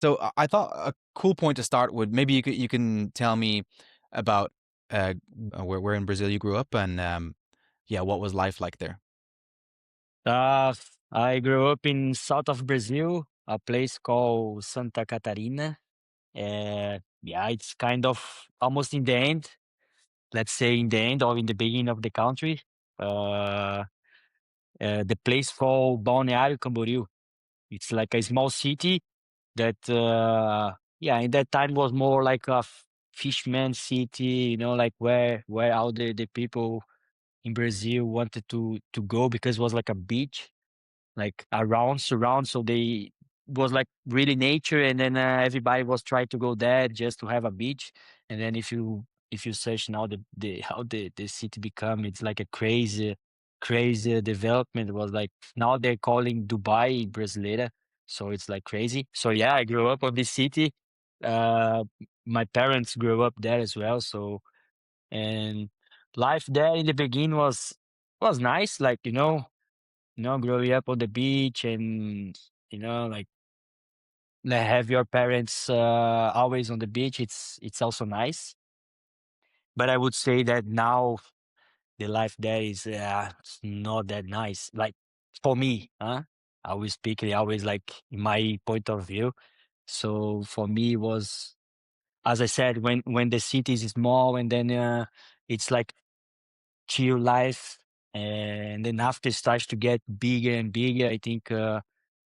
So I thought a cool point to start would maybe you can tell me about uh, where in Brazil you grew up and yeah, what was life like there? Uh, I grew up in south of Brazil, a place called Santa Catarina. Yeah, it's kind of almost in the end, let's say in the end or in the beginning of the country. Uh, the place called Balneário Camboriú. It's like a small city that, yeah, in that time was more like a fishman city, like where all the people in Brazil wanted to go because it was like a beach like around surround so they was like really nature and then everybody was trying to go there just to have a beach. And then if you search now the how the city become, it's like a crazy development. It was like now they're calling Dubai Brasileira, so it's like crazy. So yeah, I grew up on this city. uh my parents grew up there as well, so and life there in the beginning was nice, like growing up on the beach and like have your parents always on the beach. It's also nice, but I would say that now the life there is it's not that nice. Like for me, huh? I always speaking always like in my point of view. So for me, it was as I said when the city is small and then it's like chill life. And then after it starts to get bigger and bigger, I think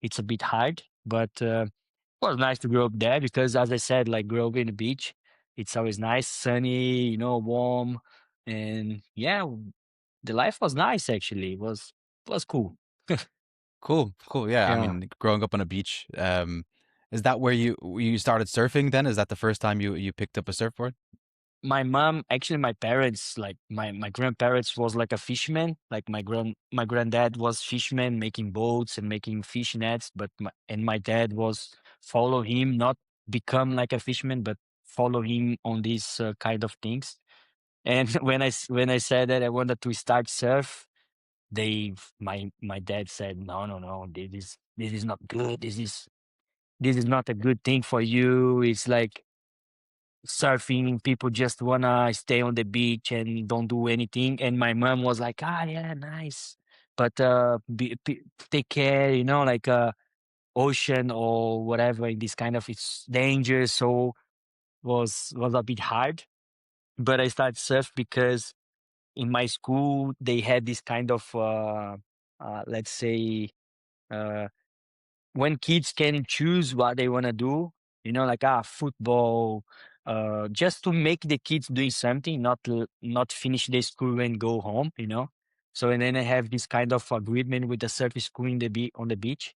it's a bit hard. But it was nice to grow up there because, as I said, like grow up in the beach, it's always nice, sunny, warm, and yeah, the life was nice. Actually, it was cool. Cool, cool. Yeah, I Yeah. mean, growing up on a beach, is that where you started surfing then? Is that the first time you picked up a surfboard? My mom, actually, my parents, like my grandparents, was like a fisherman. Like my granddad was fisherman, making boats and making fish nets. But my dad was follow him, not become like a fisherman, but follow him on these kind of things. And when I said that I wanted to start surf, my dad said, no, no, no, this is not good. This is not a good thing for you. It's like surfing, people just wanna stay on the beach and don't do anything. And my mom was like, ah, yeah, nice, but take care, like ocean or whatever. In this kind of it's dangerous, so was a bit hard. But I started surf because in my school they had this kind of let's say uh when kids can choose what they want to do, like football, just to make the kids doing something, not finish the school and go home. So and then I have this kind of agreement with the surf school on the beach,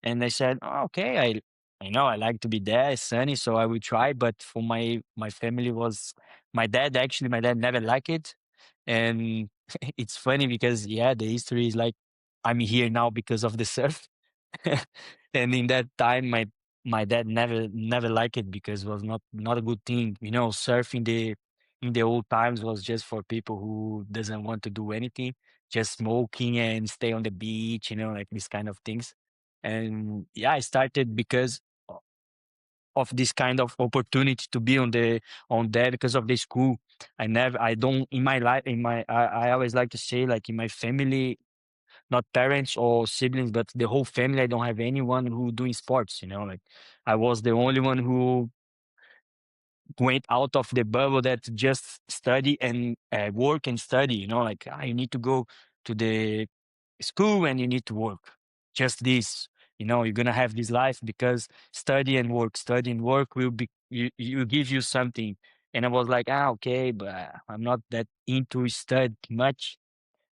and I said, oh, okay, I know I like to be there, it's sunny, so I will try. But for my family was my dad never liked it, and it's funny because yeah, the history is like I'm here now because of the surf. And in that time, my dad never liked it because it was not a good thing. Surfing in the old times was just for people who doesn't want to do anything, just smoking and stay on the beach, like these kind of things. And yeah, I started because of this kind of opportunity to be on there because of the school. I don't in my life in my I always like to say like in my family, not parents or siblings, but the whole family. I don't have anyone who doing sports. Like I was the only one who went out of the bubble that just study and work and study. Like you need to go to the school and you need to work. Just this. You're gonna have this life because study and work will be you give you something. And I was like, okay, but I'm not that into study much.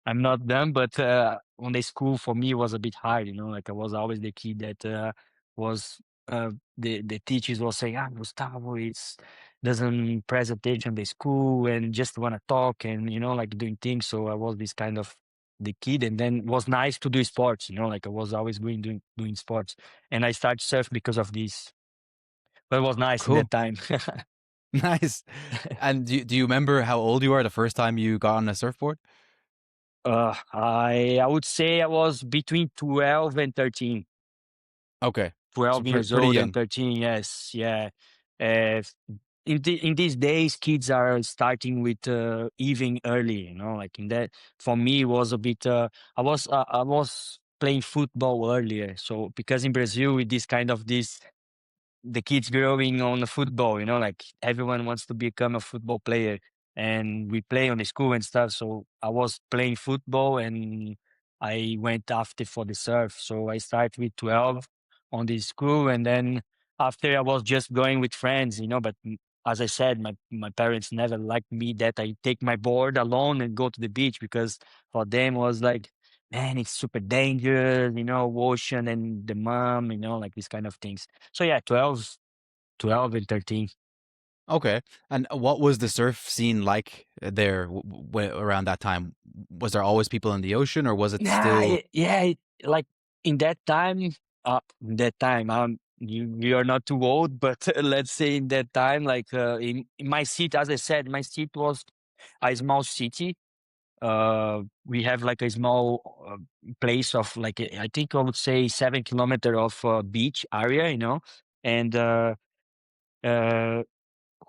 I'm not done, but on the school for me it was a bit hard. Like I was always the kid that was the teachers were saying, Gustavo is doesn't press attention to school and just want to talk and like doing things. So I was this kind of the kid, and then it was nice to do sports. Like I was always doing sports, and I started surf because of this. But it was nice in Cool. that time. Nice. And do you remember how old you were the first time you got on a surfboard? I would say I was between 12 and 13. Okay. So 12 years pretty old and young. 13, yes, yeah. Uh, in these days, kids are starting with even early, like in that, for me, it was a bit, I was playing football earlier. So because in Brazil, with this kind of this, the kids growing on the football, like everyone wants to become a football player, and we play on the school and stuff. So I was playing football and I went after for the surf. So I started with 12 on the school, and then after I was just going with friends, but as I said, my parents never liked me that I take my board alone and go to the beach, because for them was like, man, it's super dangerous, ocean and the mom, like these kind of things. So yeah, 12 and 13. Okay. And what was the surf scene like there around that time? Was there always people in the ocean, or was it Yeah, still? like in that time, you are not too old, but let's say in that time, like in my city, as I said, my city was a small city. We have like a small place of like, I think I would say 7 kilometer of beach area, and uh,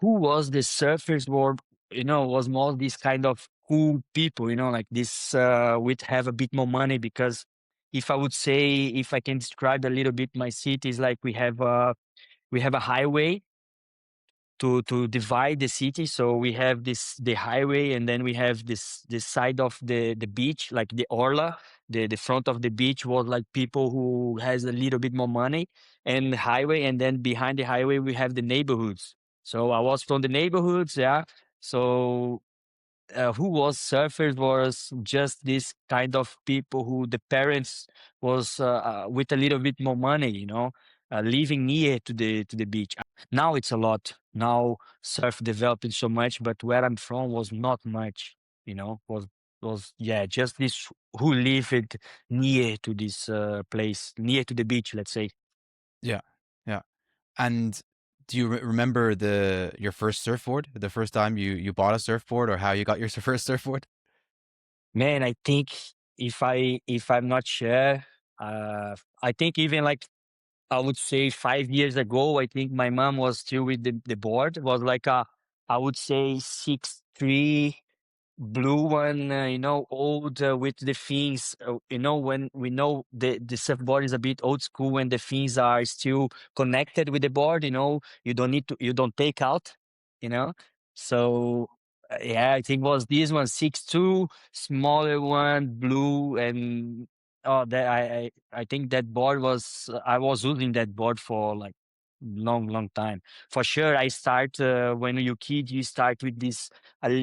who was the surfers were, was more these kind of cool people, like this would have a bit more money, because if I would say, if I can describe a little bit my city, is like we have a highway to divide the city. So we have the highway, and then we have this side of the beach, like the orla. The front of the beach was like people who has a little bit more money, and the highway, and then behind the highway we have the neighborhoods. So I was from the neighborhoods, yeah. So who was surfers was just this kind of people who the parents was with a little bit more money, living near to the beach. Now it's a lot. Now surf developing so much, but where I'm from was not much. Was yeah, just this who lived near to this place, near to the beach, let's say. Yeah. Yeah. And do you remember your first surfboard? The first time you bought a surfboard, or how you got your first surfboard? Man, I think if I'm not sure, I think even like I would say 5 years ago, I think my mom was still with the board. It was like I would say 6'3" blue one, old with the fins. When we know the surfboard is a bit old school, when the fins are still connected with the board. You don't take out. You know, so yeah, I think was this one 6'2", smaller one, blue, and oh, that I think that board was I was using that board for like long time. For sure, I start when you kid, you start with this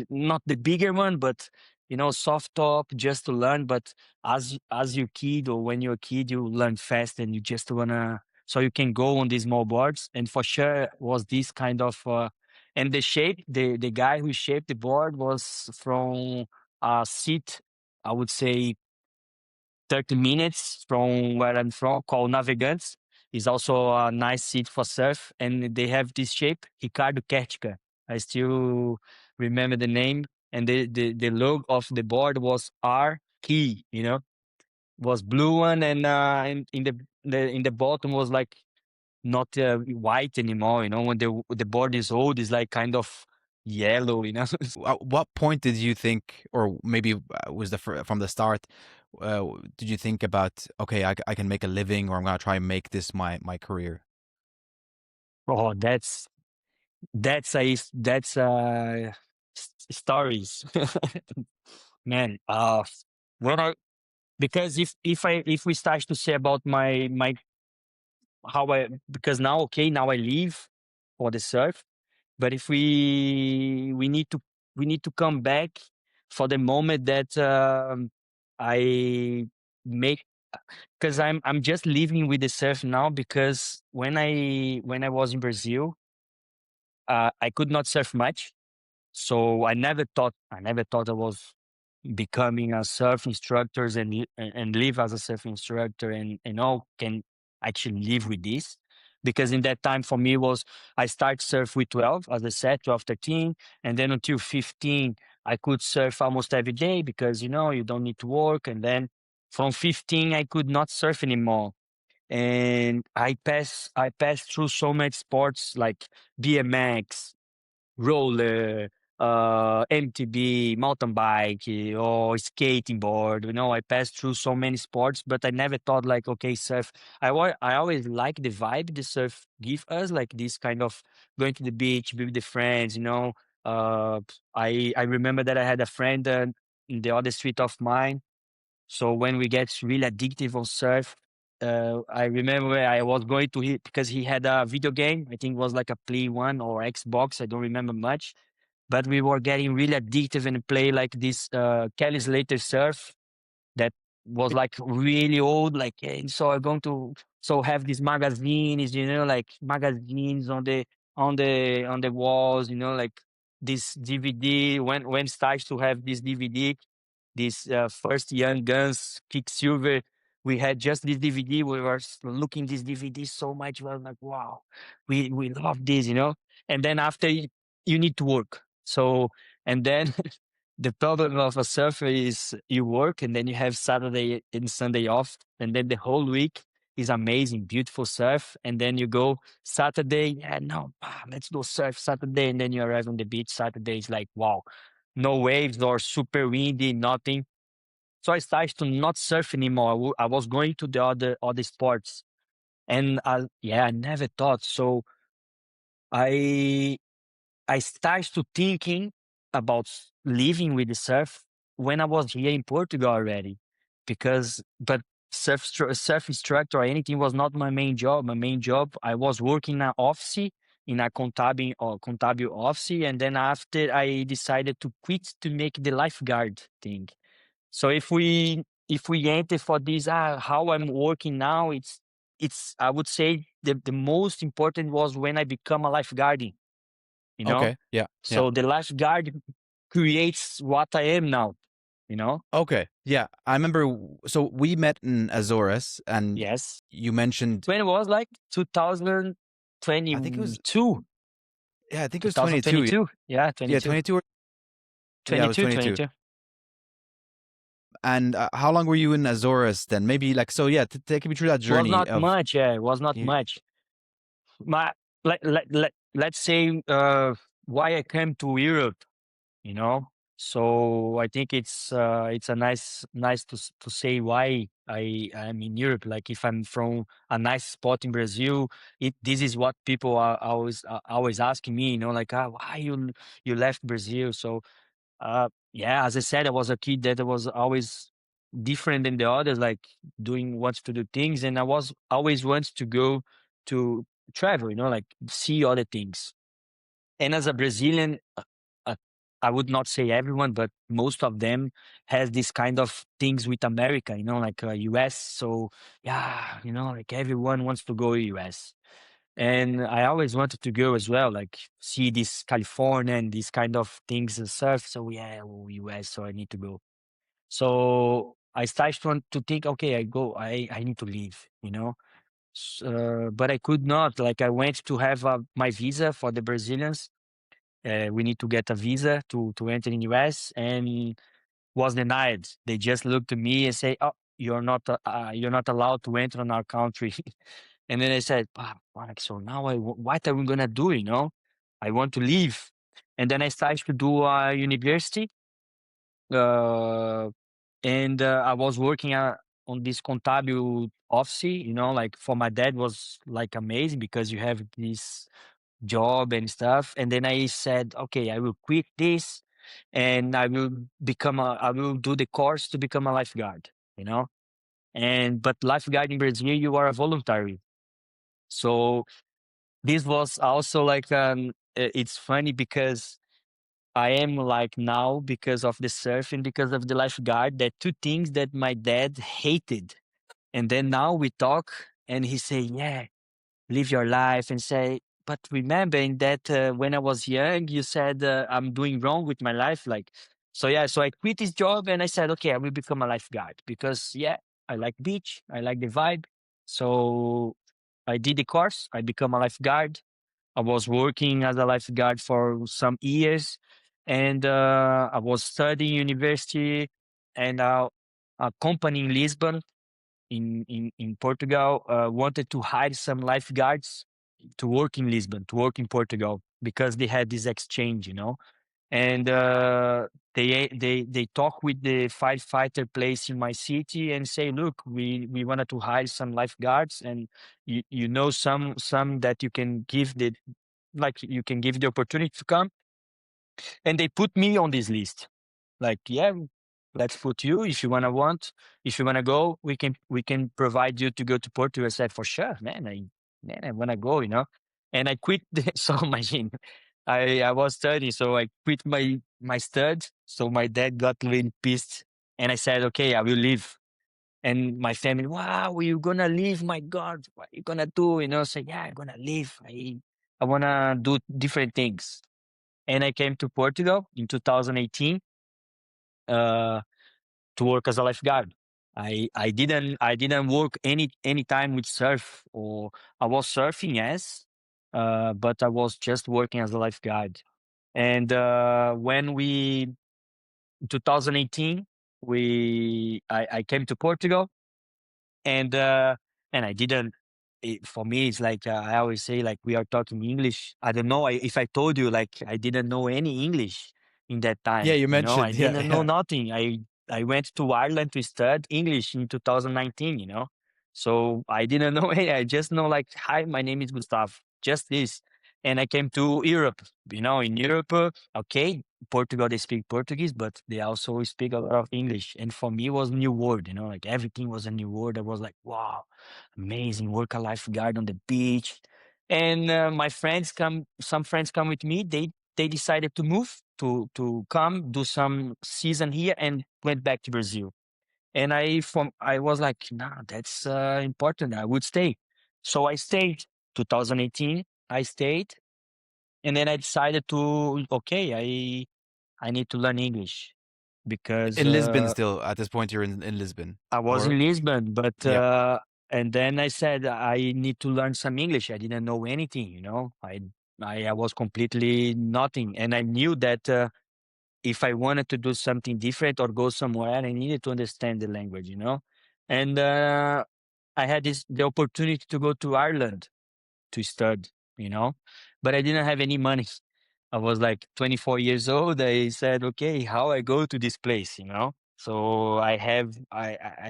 not the bigger one, but soft top just to learn. But as you kid, or when you're a kid, you learn fast, and you just wanna, so you can go on these small boards. And for sure was this kind of and the shape, the guy who shaped the board was from a seat, I would say 30 minutes from where I'm from, called Navegants. Is also a nice seat for surf, and they have this shape, Ricardo Kertica. I still remember the name, and the logo of the board was R key, was blue one, and in the bottom was like not white anymore. When the board is old, it's like kind of yellow. At what point did you think, or maybe was from the start, did you think about, okay, I can make a living, or I'm gonna try and make this my career? Oh, stories, man. When I Because if we start to say about my how I, because now, okay, now I leave for the surf, but if we need to come back for the moment that I make, because I'm just living with the surf now, because when I was in Brazil, I could not surf much. So I never thought I was becoming a surf instructor and live as a surf instructor, and all can actually live with this. Because in that time for me was, I start surf with 12, as I said, 12, 13, and then until 15, I could surf almost every day, because you don't need to work. And then from 15, I could not surf anymore. and I passed through so many sports like BMX, roller, MTB, mountain bike, or skating board. I passed through so many sports, but I never thought like, okay, surf. I always like the vibe the surf give us, like this kind of going to the beach with the friends. Uh, I remember that I had a friend in the other street of mine. So when we get really addictive on surf, I remember I was going to hit because he had a video game. I think it was like a Play One or Xbox. I don't remember much, but we were getting really addictive and play like this Kelly Slater surf that was like really old. Like, so I'm going to have these magazines, like magazines on the walls, like this DVD. When starts to have this DVD, this first Young Guns Quicksilver. We had just this DVD. We were looking this DVD so much. We were like, wow, we love this. And then after you need to work. So, and then the problem of a surfer is you work and then you have Saturday and Sunday off, and then the whole week is amazing, beautiful surf, and then you go Saturday, yeah, no, let's go surf Saturday, and then you arrive on the beach Saturday. It's like, wow, no waves or super windy, nothing. So I started to not surf anymore. I was going to the other sports, and I never thought. So I I started to thinking about living with the surf when I was here in Portugal already, because but surf instructor or anything was not my main job. My main job, I was working in an office, in a contábil office, and then after I decided to quit to make the lifeguard thing. So if we enter for this, how I'm working now, it's I would say the most important was when I become a lifeguarding, you know. Okay. Yeah. Yeah. So the lifeguard creates what I am now, you know. Okay. Yeah. I remember. So we met in Azores, and Yes. you mentioned. When it was like I think it was. 2022, Yeah, I think it was 22. 2022. Yeah, Yeah, 22, 22. Yeah, it was 22, 22. 22. And how long were you in Azores then? Maybe like so. Yeah, take me through that Was journey not of. much. Yeah, it was not You, much. My let's say why I came to Europe, you know. So I think it's a nice to say why I'm in Europe. Like if I'm from a nice spot in Brazil, this is what people are always asking me, like, why you left Brazil. So yeah, as I said, I was a kid that was always different than the others, like doing wants to do things, and I was always wants to go to travel, like see other things. And as a Brazilian, uh, I would not say everyone, but most of them has this kind of things with America, like US. So yeah, like everyone wants to go US. And I always wanted to go as well, like see this California and these kind of things and surf. So yeah, US, so I need to go. So I started to think, okay, I need to leave, but I could not. Like I went to have my visa for the Brazilians. We need to get a visa to enter in US, and was denied. They just looked at me and say, "Oh, you're not allowed to enter in our country." And then I said, Mark, so now what are we gonna do? I want to leave. And then I started to do university, uh, and I was working on this contábil office. Like for my dad was like amazing because you have this job and stuff. And then I said, okay, I will quit this, and I will do the course to become a lifeguard. You know, but lifeguard in Brazil, you are a voluntary. So this was also like it's funny because I am like now because of the surfing, because of the lifeguard, that two things that my dad hated. And then now we talk and he say, yeah, live your life, and say, but remembering that when I was young, you said I'm doing wrong with my life. Like, so yeah, so I quit this job and I said, okay, I will become a lifeguard because yeah, I like beach, I like the vibe. So I did the course, I become a lifeguard. I was working as a lifeguard for some years, and I was studying university and a company in Lisbon. in Portugal wanted to hire some lifeguards to work in Lisbon, to work in Portugal, because they had this exchange, and they talk with the firefighter place in my city and say, look, we wanted to hire some lifeguards, and you know some that you can give the like you can give the opportunity to come, and they put me on this list. Like, yeah, let's put you if you wanna go, we can provide you to go to Portugal. I said, for sure, man. I wanna go, and I quit. So imagine, I was studying, so I quit my stud. So my dad got really pissed, and I said, okay, I will leave. And my family, wow, you gonna leave? My God, what you gonna do? Say, yeah, I'm gonna leave. I wanna do different things. And I came to Portugal in 2018 uh, to work as a lifeguard. I didn't work any time with surf, or I was surfing, yes, but I was just working as a lifeguard. And when we in 2018 I came to Portugal, and I didn't. For me, it's like I always say, like, we are talking English. I don't know if I told you, like, I didn't know any English in that Yeah, time. you I mentioned. Yeah, didn't know yeah. nothing. I went to Ireland to study English in 2019. So I didn't know. Hey, I just know, like, hi, my name is Gusthavo. Just this, and I came to Europe. In Europe, okay, Portugal, they speak Portuguese, but they also speak a lot of English. And for me, it was new world, like everything was a new world. I was like, wow, amazing, work a lifeguard on the beach. And some friends come with me. They decided to move to come do some season here and went back to Brazil. And I was like, nah, that's important. I would stay. So I stayed 2018. I stayed, and then I decided to, okay, I need to learn English because In Lisbon, still at this point, you're in Lisbon, I was or in Lisbon, but yeah, and then I said I need to learn some English. I didn't know anything, I was completely nothing, and I knew that if I wanted to do something different or go somewhere, I needed to understand the language, and I had the opportunity to go to Ireland to study, you know, but I didn't have any money. I was like 24 years old. I said, okay, how I go to this place, So I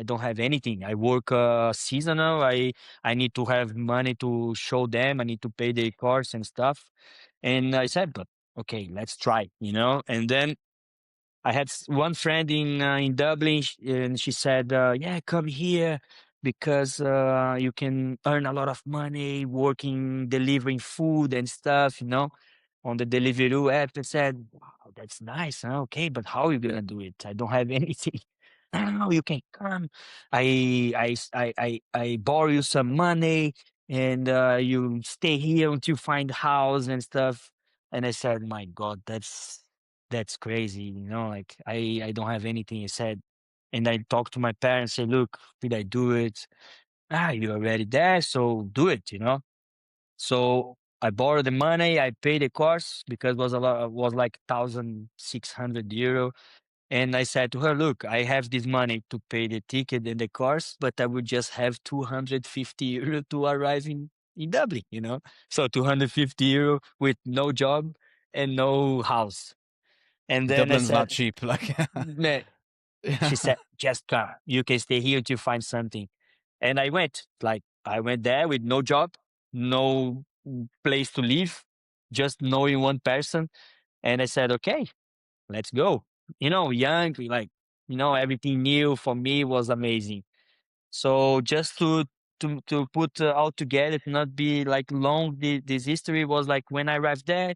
don't have anything. I work seasonal. I need to have money to show them. I need to pay the course and stuff. And I said, but okay, let's try, And then I had one friend in Dublin, and she said, "Yeah, come here because you can earn a lot of money working delivering food and stuff, on the Deliveroo app." I said, "Wow, that's nice, huh? Okay, but how are you gonna do it? I don't have anything." "No, you can come. I borrow you some money, and you stay here until you find a house and stuff." And I said, "My God, that's crazy, like I don't have anything." I said, and I talked to my parents, say, look, did I do it? You're already there, so do it, So I borrowed the money, I paid the course because it was was like 1,600 euro. And I said to her, look, I have this money to pay the ticket and the course, but I would just have 250 euro to arrive in Dublin, So 250 euro with no job and no house. And then I Dublin's not said, cheap. Like, "Nah." yeah. She said, just come. You can stay here to find something. And I went. Like, I went there with no job, no place to live, just knowing one person. And I said, okay, let's go. Young, like, everything new for me was amazing. So just to put all together, to not be like long, this history was like when I arrived there,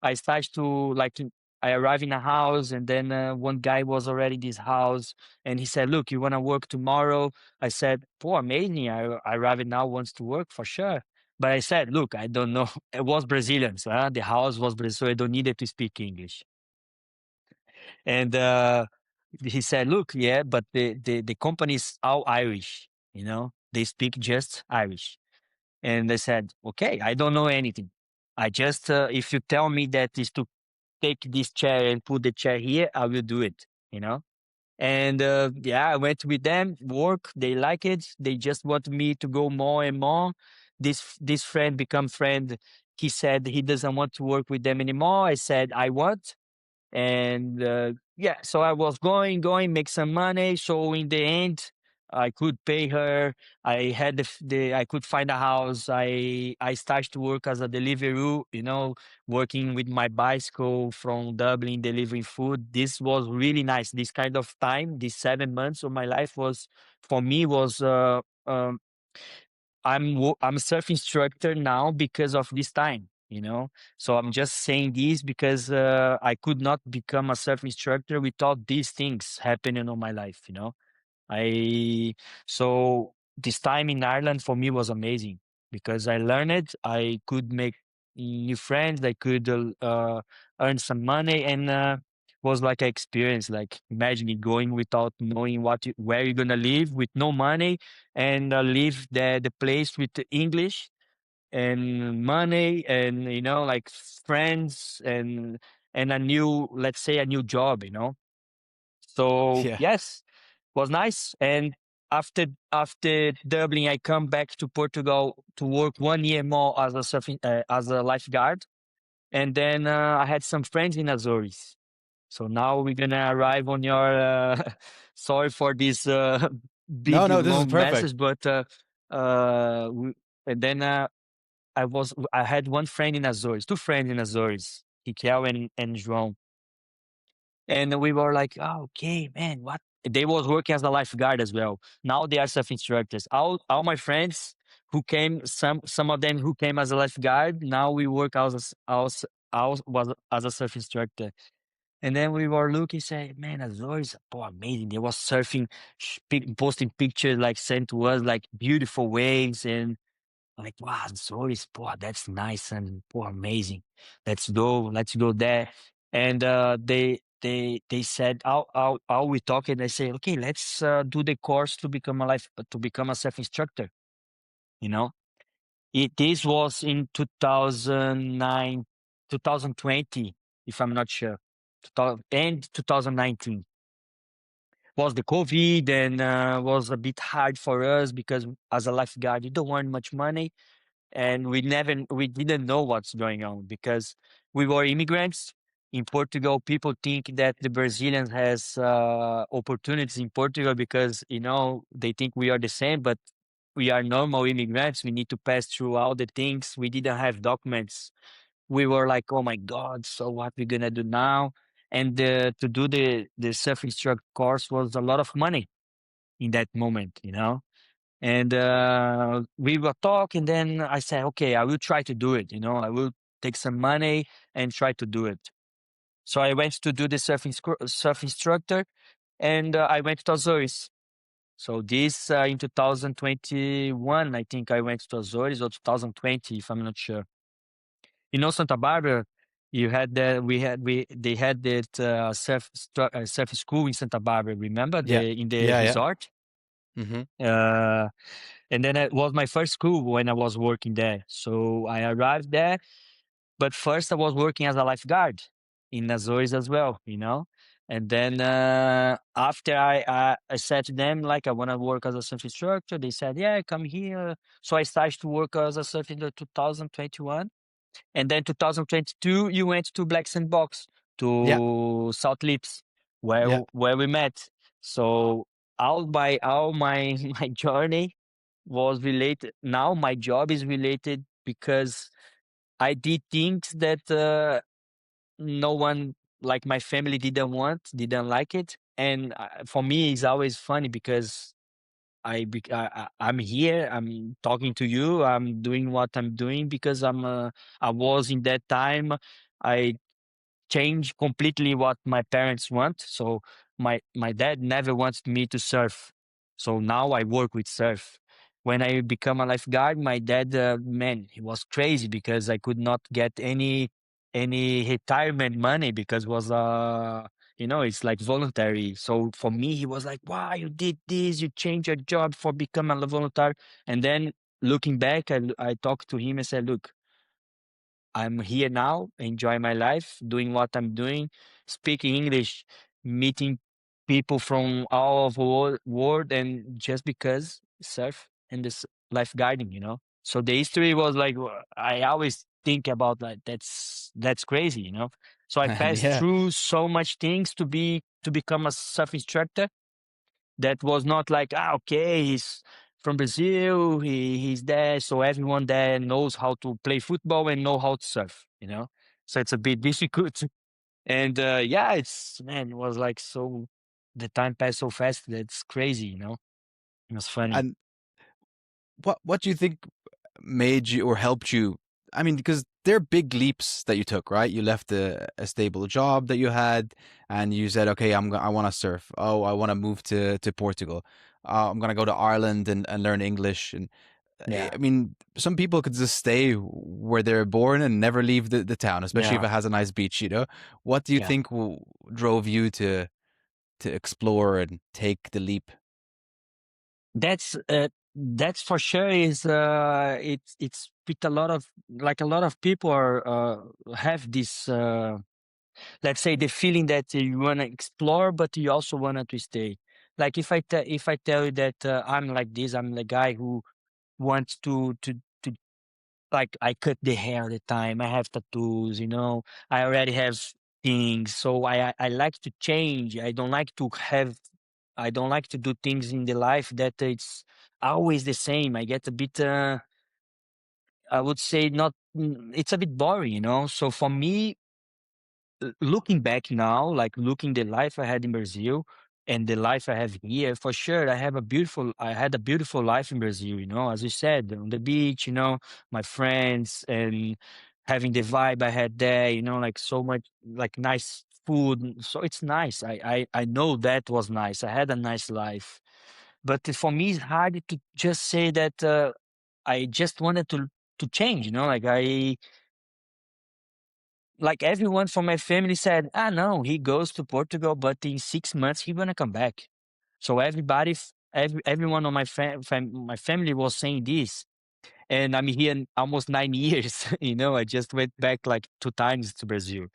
I started I arrived in a house, and then one guy was already in this house, and he said, look, you want to work tomorrow? I said, oh, amazing. I arrived now, wants to work for sure. But I said, look, I don't know. It was Brazilians. The house was Brazilian, so I don't need it to speak English. And he said, look, yeah, but the company is all Irish, they speak just Irish. And I said, okay, I don't know anything. I just, if you tell me that is to take this chair and put the chair here, I will do it, And yeah, I went with them, work. They like it. They just want me to go more and more. This friend become friend. He said he doesn't want to work with them anymore. I said I want. And yeah, so I was going, make some money. So in the end, I could pay her. I had I could find a house. I started to work as a delivery, working with my bicycle from Dublin, delivering food. This was really nice. This kind of time, these 7 months of my life was for me was I'm a surf instructor now because of this time, So I'm just saying this because I could not become a surf instructor without these things happening in my life. I so this time in Ireland for me was amazing because I learned it. I could make new friends. I could earn some money, and was like an experience. Like imagine it going without knowing where you're gonna live with no money, and leave the place with the English and money, and like friends, and a new, let's say, a new job. So Yeah. yes, was nice. And after Dublin, I come back to Portugal to work 1 year more as a as a lifeguard, and then I had some friends in Azores. So now we're gonna arrive on your. Sorry for this No, big no, this is long perfect. message, but uh, we, and then I had one friend in Azores, two friends in Azores, Mikel and João. And we were like, "Oh, okay, man, what?" They was working as a lifeguard as well. Now they are surf instructors. All my friends who came, some of them who came as a lifeguard, now we work was as a surf instructor. And then we were looking, say, man, Azores, boy, amazing. They was surfing, posting pictures, like sent to us, like beautiful waves, and like, wow, Azores, boy, that's nice and boy, amazing. Let's go there. And they said, how we talk, and they say, okay, let's do the course to become to become a surf instructor. You know, this was in 2009, 2020, if I'm not sure, 2000, and 2019 was the COVID, and was a bit hard for us because as a lifeguard, you don't earn much money, and we didn't know what's going on because we were immigrants in Portugal. People think that the Brazilians has opportunities in Portugal because they think we are the same, but we are normal immigrants. We need to pass through all the things. We didn't have documents. We were like, oh my god, so what we gonna do now? And to do the surf instructor course was a lot of money in that moment. And we were talking, then I said, okay, I will try to do it. I will take some money and try to do it. So I went to do the surf instructor, and I went to Azores. So this in 2021, I think I went to Azores, or 2020, if I'm not sure. Santa Barbara, you had that they had that surf school in Santa Barbara. Remember Yeah. in the Yeah, yeah. resort? Mhm. Uh, and then it was my first school when I was working there. So I arrived there, but first I was working as a lifeguard in Azores as well. And then after I said to them, like, I want to work as a surf instructor, they said, yeah, come here. So I started to work as a surf in 2021. And then 2022, you went to Black Sandbox, Yeah. to South Lips, Yeah. where we met. So all my my journey was related. Now my job is related because I did things that no one, like my family, didn't like it. And for me, it's always funny because I'm here. I'm talking to you. I'm doing what I'm doing because I was in that time. I change completely what my parents want. So my dad never wanted me to surf. So now I work with surf. When I become a lifeguard, my dad, man, he was crazy because I could not get any retirement money because was it's like voluntary. So for me, he was like, "Wow, you did this, you changed your job for become a volunteer." And then looking back, I talked to him and said, "Look, I'm here now, enjoy my life, doing what I'm doing, speaking English, meeting. people from all of the world, and just because surf and this lifeguarding, So the history was like, I always think about like that's crazy, So I And passed yeah, through so much things to become a surf instructor. That was not like, okay, he's from Brazil, he's there, so everyone there knows how to play football and know how to surf. So it's a bit difficult. And yeah, it's man, it was like so. The time passed so fast. That's crazy. It was funny. and what do you think made you or helped you? I mean, because they're big leaps that you took, right? You left a stable job that you had, and you said, "Okay, I want to surf. Oh, I want to move to Portugal. I'm gonna go to Ireland and learn English." And Yeah, I mean, some people could just stay where they're born and never leave the town, especially if yeah, it has a nice beach. What do you yeah. think drove you to explore and take the leap? That's for sure. Is it's with a lot of people are have this. Let's say the feeling that you want to explore, but you also want to stay. Like if I tell you that I'm like this, I'm the guy who wants to like I cut the hair all the time. I have tattoos, I already have things, so I like to change. I don't like to do things in the life that it's always the same. I get a bit I would say not. It's a bit boring. So for me, looking back now, like looking the life I had in Brazil and the life I have here, for sure, I had a beautiful life in Brazil, as you said, on the beach, my friends and having the vibe I had there, like so much, like nice food. So it's nice. I know that was nice. I had a nice life. But for me, it's hard to just say that I just wanted to change, like everyone from my family said, no, he goes to Portugal, but in 6 months he gonna come back. So everyone on my family was saying this, and I'm here in almost 9 years. I just went back like 2 times to Brazil.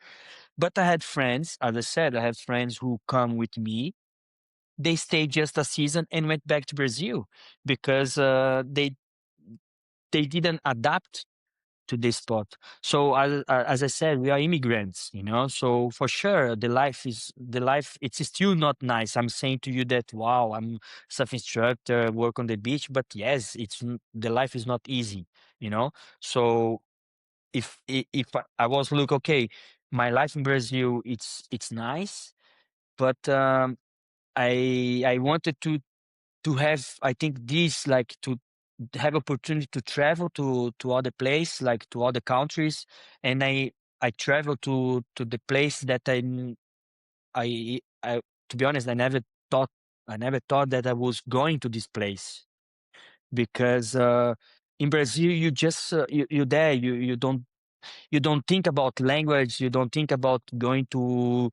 But I had friends, as I said, I had friends who come with me. They stayed just a season and went back to Brazil because they didn't adapt to this spot. So as I said, we are immigrants, So for sure, the life. It's still not nice. I'm saying to you that wow, I'm surf instructor, work on the beach, but yes, the life is not easy, So if I was look okay, my life in Brazil, it's nice, but I wanted to have, I think, this like to have opportunity to travel to other place, like to other countries, and I travel to the place that I to be honest, thought I never thought that I was going to this place because in Brazil you just you there, you don't think about language, you don't think about going to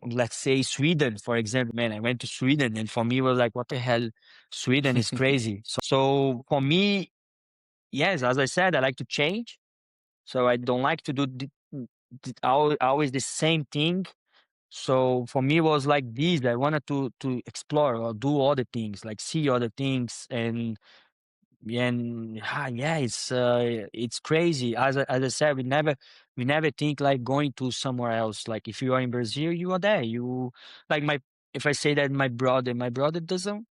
let's say Sweden, for example. Man, I went to Sweden and for me it was like, what the hell, Sweden is crazy. So for me, yes, as I said, I like to change. So I don't like to do always the same thing. So for me it was like this. I wanted to explore or do other things, like see other things. And yeah, it's crazy. As I said, we never think like going to somewhere else. Like if you are in Brazil, you are there. You like my if I say that my brother like doesn't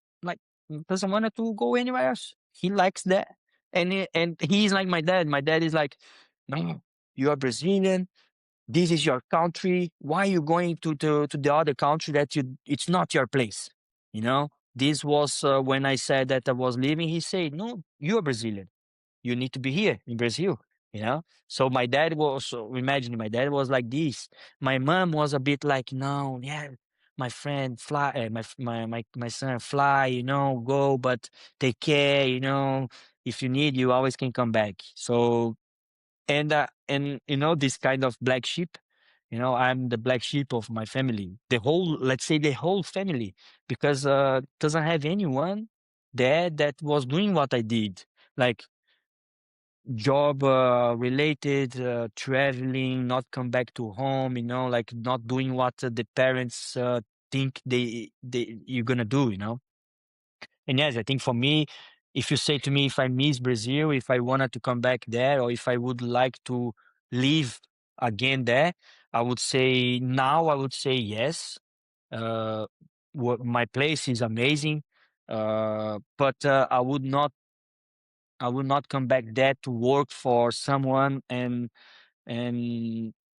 want to go anywhere else. He likes that, and he's like my dad. My dad is like, no, you are Brazilian. This is your country. Why are you going to the other country that it's not your place? This was when I said that I was leaving. He said, "No, you're Brazilian. You need to be here in Brazil." So my dad was, so imagine, my dad was like this. My mom was a bit like, "No, yeah, my friend, fly, my son, fly, go, but take care, if you need, you always can come back." So and this kind of black sheep, I'm the black sheep of my family, the whole, let's say, the whole family, because doesn't have anyone there that was doing what I did, like job related, traveling, not come back to home, like not doing what the parents think they you're gonna do, you know. And yes, I think for me, if you say to me if I miss Brazil, if I wanted to come back there, or if I would like to live again there, I would say now I would say yes. Uh, my place is amazing, but I would not come back there to work for someone, and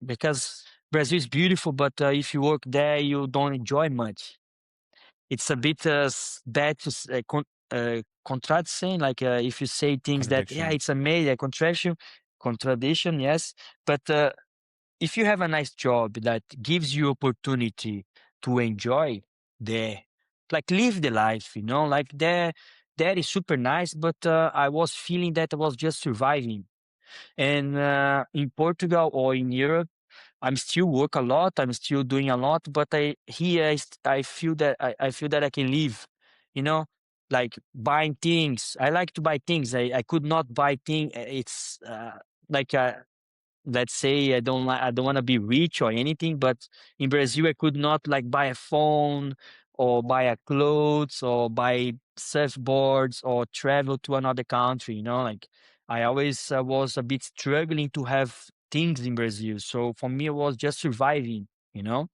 because Brazil is beautiful, but if you work there, you don't enjoy much. It's a bit bad to contradiction. Like if you say things that yeah, Contradiction. it's amazing, a contradiction, yes. But if you have a nice job that gives you opportunity to enjoy there, like live the life, you know, like there is super nice. But I was feeling that I was just surviving, and in Portugal or in Europe, I'm still work a lot. I'm still doing a lot, but I feel that I feel that I can live, you know, like buying things. I like to buy things. I could not buy things. It's like let's say I don't want to be rich or anything, but in Brazil I could not like buy a phone or buy a clothes or buy surfboards or travel to another country, you know, like I always was a bit struggling to have things in Brazil. So for me it was just surviving, you know.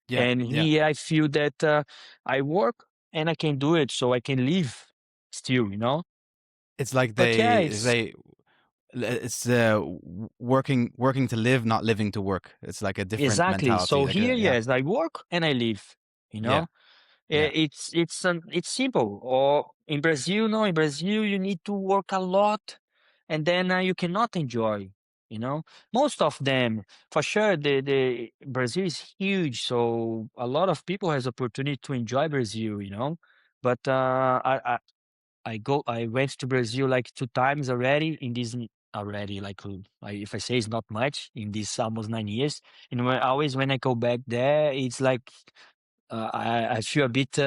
Yeah, And yeah. here I feel that I work and I can do it, so I can live still, you know. It's like But yeah, they it's say it's working to live, not living to work. It's like a different exactly. mentality. So Like here, yeah, yes, I work and I live, you yeah, know. yeah, It's simple. Or in Brazil, no, in Brazil you need to work a lot, and then you cannot enjoy. You know, most of them, for sure. The Brazil is huge, so a lot of people has opportunity to enjoy Brazil. You know, but I went to Brazil like 2 times already in this already like if I say it's not much in these almost 9 years. And always when I go back there, it's like I feel a bit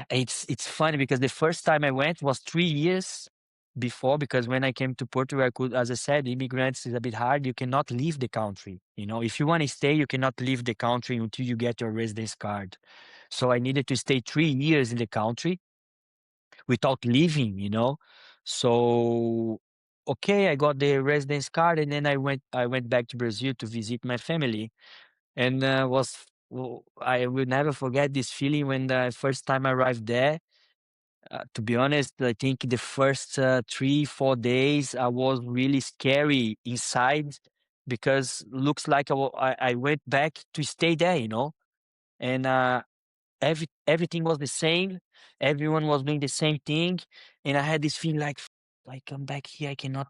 it's funny because the first time I went was 3 years before, because when I came to Portugal, I could, as I said, immigrants is a bit hard. You cannot leave the country. You know, if you want to stay, you cannot leave the country until you get your residence card. So I needed to stay 3 years in the country without leaving, you know. So okay, I got the residence card, and then I went back to Brazil to visit my family, and I will never forget this feeling when the first time I arrived there. To be honest, I think the first 3 4 days I was really scary inside, because looks like I went back to stay there, you know. And everything was the same. Everyone was doing the same thing, and I had this feeling like, I come back here, I cannot.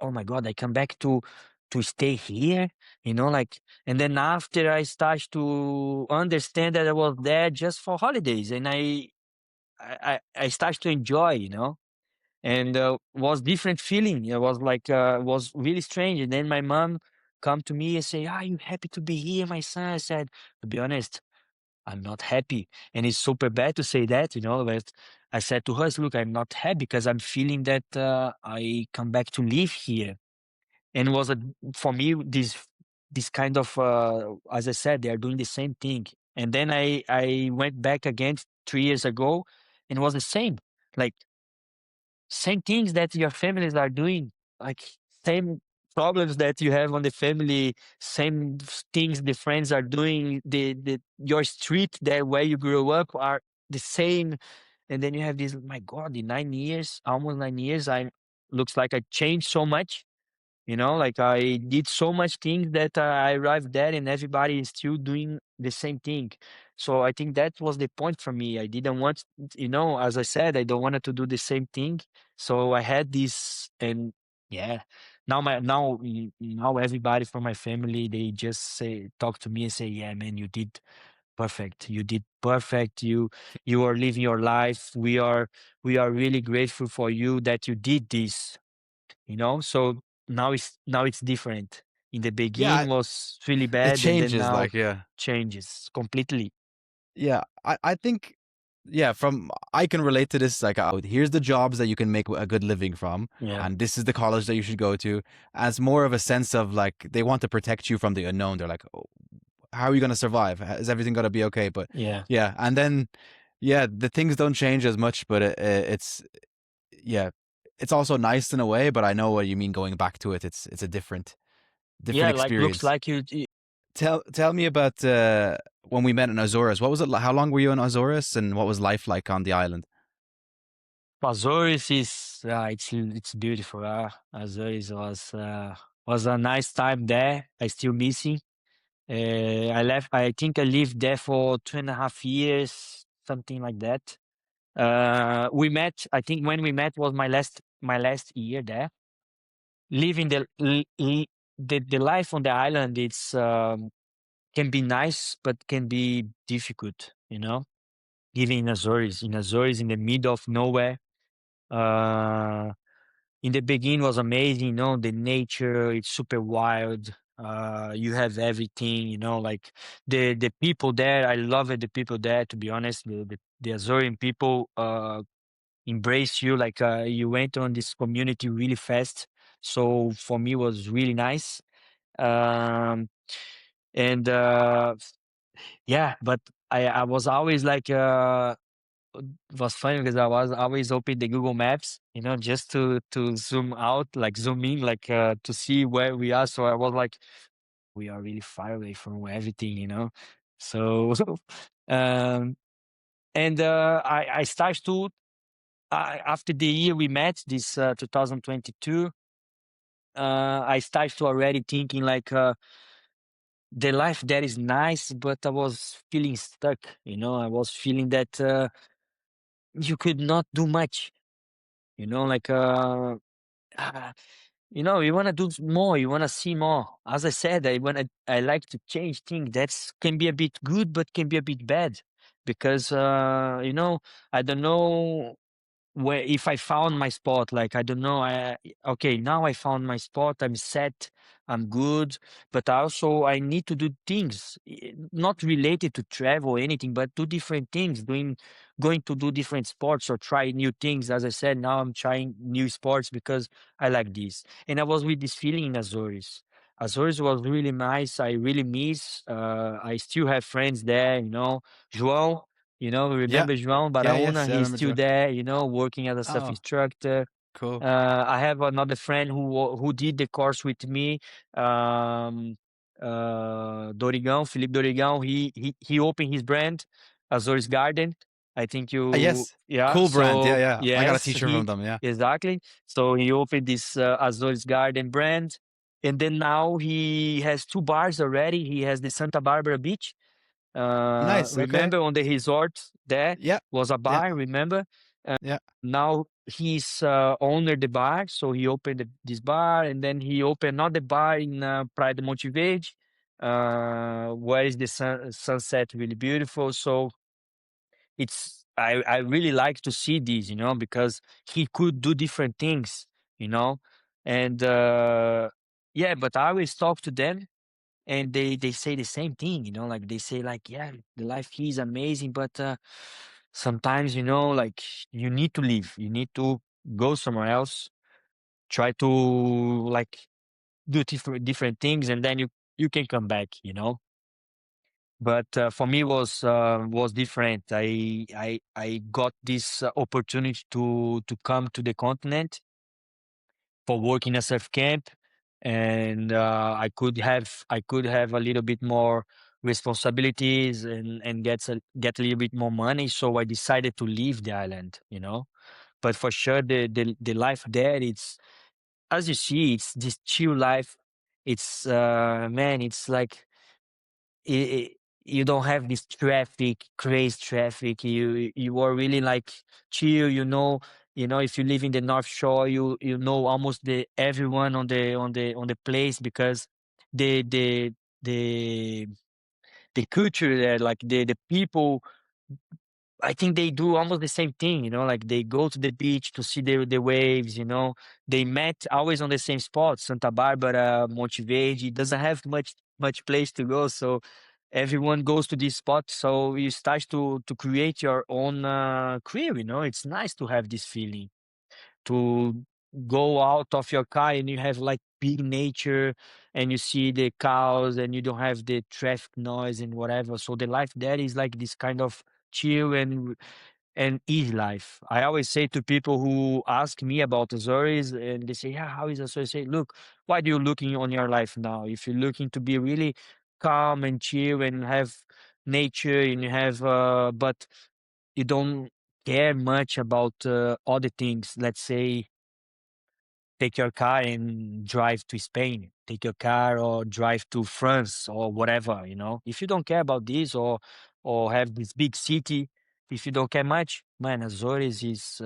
Oh my god, I come back to stay here, you know, like. And then after I start to understand that I was there just for holidays, and I start to enjoy, you know. And was different feeling. It was like was really strange. And then my mom come to me and say, "Are you happy to be here, my son?" I said, to be honest, I'm not happy. And it's super bad to say that, you know, but I said to her, look, I'm not happy because I'm feeling that I come back to live here. And was for me, this kind of, as I said, they are doing the same thing. And then I went back again 3 years ago, and it was the same. Like, same things that your families are doing, like same problems that you have on the family, same things the friends are doing, the your street there where you grew up are the same. And then you have this, my God, in 9 years, almost 9 years, I looks like I changed so much, you know, like I did so much things that I arrived there and everybody is still doing the same thing. So I think that was the point for me. I didn't want, you know, as I said, I don't wanted to do the same thing. So I had this, and yeah, now everybody from my family, they just say, talk to me and say, yeah, man, you did perfect. You did perfect. You are living your life. We are really grateful for you that you did this, you know. So now it's different. In the yeah. beginning was really It bad, and then changes. now Like yeah, changes completely. yeah. I think yeah. From I can relate to this. Like here's the jobs that you can make a good living from, Yeah, and this is the college that you should go to. As more of a sense of like they want to protect you from the unknown. They're like, oh, how are you going to survive? Is everything going to be okay? But Yeah. yeah, and then yeah, the things don't change as much, but it's yeah, it's also nice in a way. But I know what you mean. Going back to it, it's a different Yeah, like looks experience. like you. Tell me about when we met in Azores. What was it? How long were you in Azores, and what was life like on the island? Azores is it's beautiful. Azores was a nice time there. I still missing. I left. I think I lived there for 2.5 years, something like that. We met. I think when we met was my last year there. Living the life on the island, it's can be nice, but can be difficult. Even in Azores, in the middle of nowhere. Uh, in the beginning was amazing, the nature, it's super wild. You have everything, like the people there. I love it, the people there, to be honest. The Azorean people embrace you like you went on this community really fast. So for me, it was really nice. Um, and yeah, but I was always like it was funny because I was always open the Google Maps, just to zoom out, like zoom in, like to see where we are. So I was like, we are really far away from everything. So, um, and I started to after the year we met, this 2022. I started to already thinking like the life there is nice, but I was feeling stuck. I was feeling that you could not do much. Like Ah, you want to do more, you want to see more. As I said, I like to change things. That's can be a bit good, but can be a bit bad because I don't know where if I found my spot. Like I don't know. Okay, now I found my spot. I'm set. I'm good. But also I need to do things not related to travel or anything, but do different things. Going to do different sports or try new things. As I said, now I'm trying new sports because I like this. And I was with this feeling in Azores. Azores was really nice. I really miss. I still have friends there. João. Yeah, Remember João yeah, Baraúna? yes, yeah, I He's remember still Joe. there, working as a surf Oh, instructor. cool. I have another friend who did the course with me, um, Dorigão, Felipe Dorigão. He opened his brand, Azores Garden. I think Yes, yeah. cool brand. Yeah, So yeah. I got a yes, T-shirt from them. Yeah, exactly. So he opened this Azores Garden brand, and then now he has two bars already. He has the Santa Barbara Beach. nice. Okay. Remember on the resort there Yeah, was a yeah, bar, remember? yeah. Now he's owner the bar, so he opened this bar, and then he opened another bar in Praia de Monte Verde, where is the sunset really beautiful. So I really like to see this, because he could do different things, you know, and yeah. But I always talk to them, and they say the same thing, like they say like, yeah, the life here is amazing, but sometimes, like you need to leave, you need to go somewhere else, try to like do different things, and then you can come back. But for me was different. I got this opportunity to come to the continent for work in a surf camp, and I could have a little bit more responsibilities and get a little bit more money. So I decided to leave the island. But for sure, the life there, it's as you see, it's this chill life. It's man, it's like I you don't have this traffic, crazy traffic. You are really like chill. If you live in the North Shore, you know almost the everyone on the place because the the the the culture there, like the people, I think they do almost the same thing, like they go to the beach to see the waves. They met always on the same spot, Santa Barbara, Monte Verde. Doesn't have much place to go, so everyone goes to this spot. So you start to create your own career. It's nice to have this feeling to go out of your car and you have like big nature and you see the cows and you don't have the traffic noise and whatever. So the life there is like this kind of chill and easy life. I always say to people who ask me about Azores and they say, yeah, how is Azores? I say, look, what are you looking on your life now? If you're looking to be really calm and chill and have nature and you have, but you don't care much about other things, let's say, take your car and drive to Spain, take your car or drive to France or whatever, you know. If you don't care about this or have this big city, if you don't care much, man, Azores is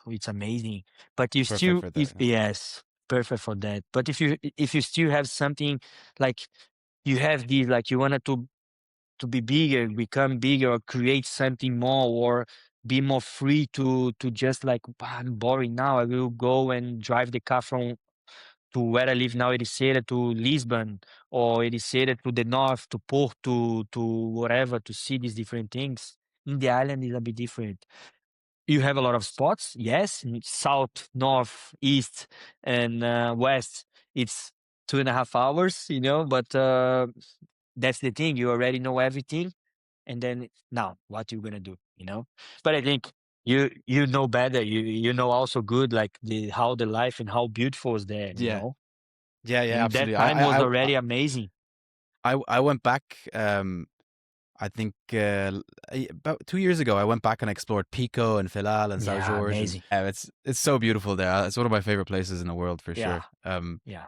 it's amazing. But you Perfect still for that. if Yeah. yes, perfect for that. But if you still have something like you have this like you wanted to be bigger, become bigger, or create something more, or be more free to just like "Ah, I'm boring now. I will go and drive the car from to where I live now, Ericeira to Lisbon, or Ericeira to the north, to Porto, to whatever, to see these different things. In the island is a bit different. You have a lot of spots, yes, in south, north, east, and west. It's 2.5 hours, but that's the thing. You already know everything and then now what you gonna do, but I think you know better, you know also good like the how the life and how beautiful is there, Yeah. Yeah, and that absolutely. time was already amazing. I went back. I think about 2 years ago, I went back and explored Pico and Filal and São Yeah, Jorge, and amazing. it's so beautiful there. It's one of my favorite places in the world for Yeah, sure. yeah.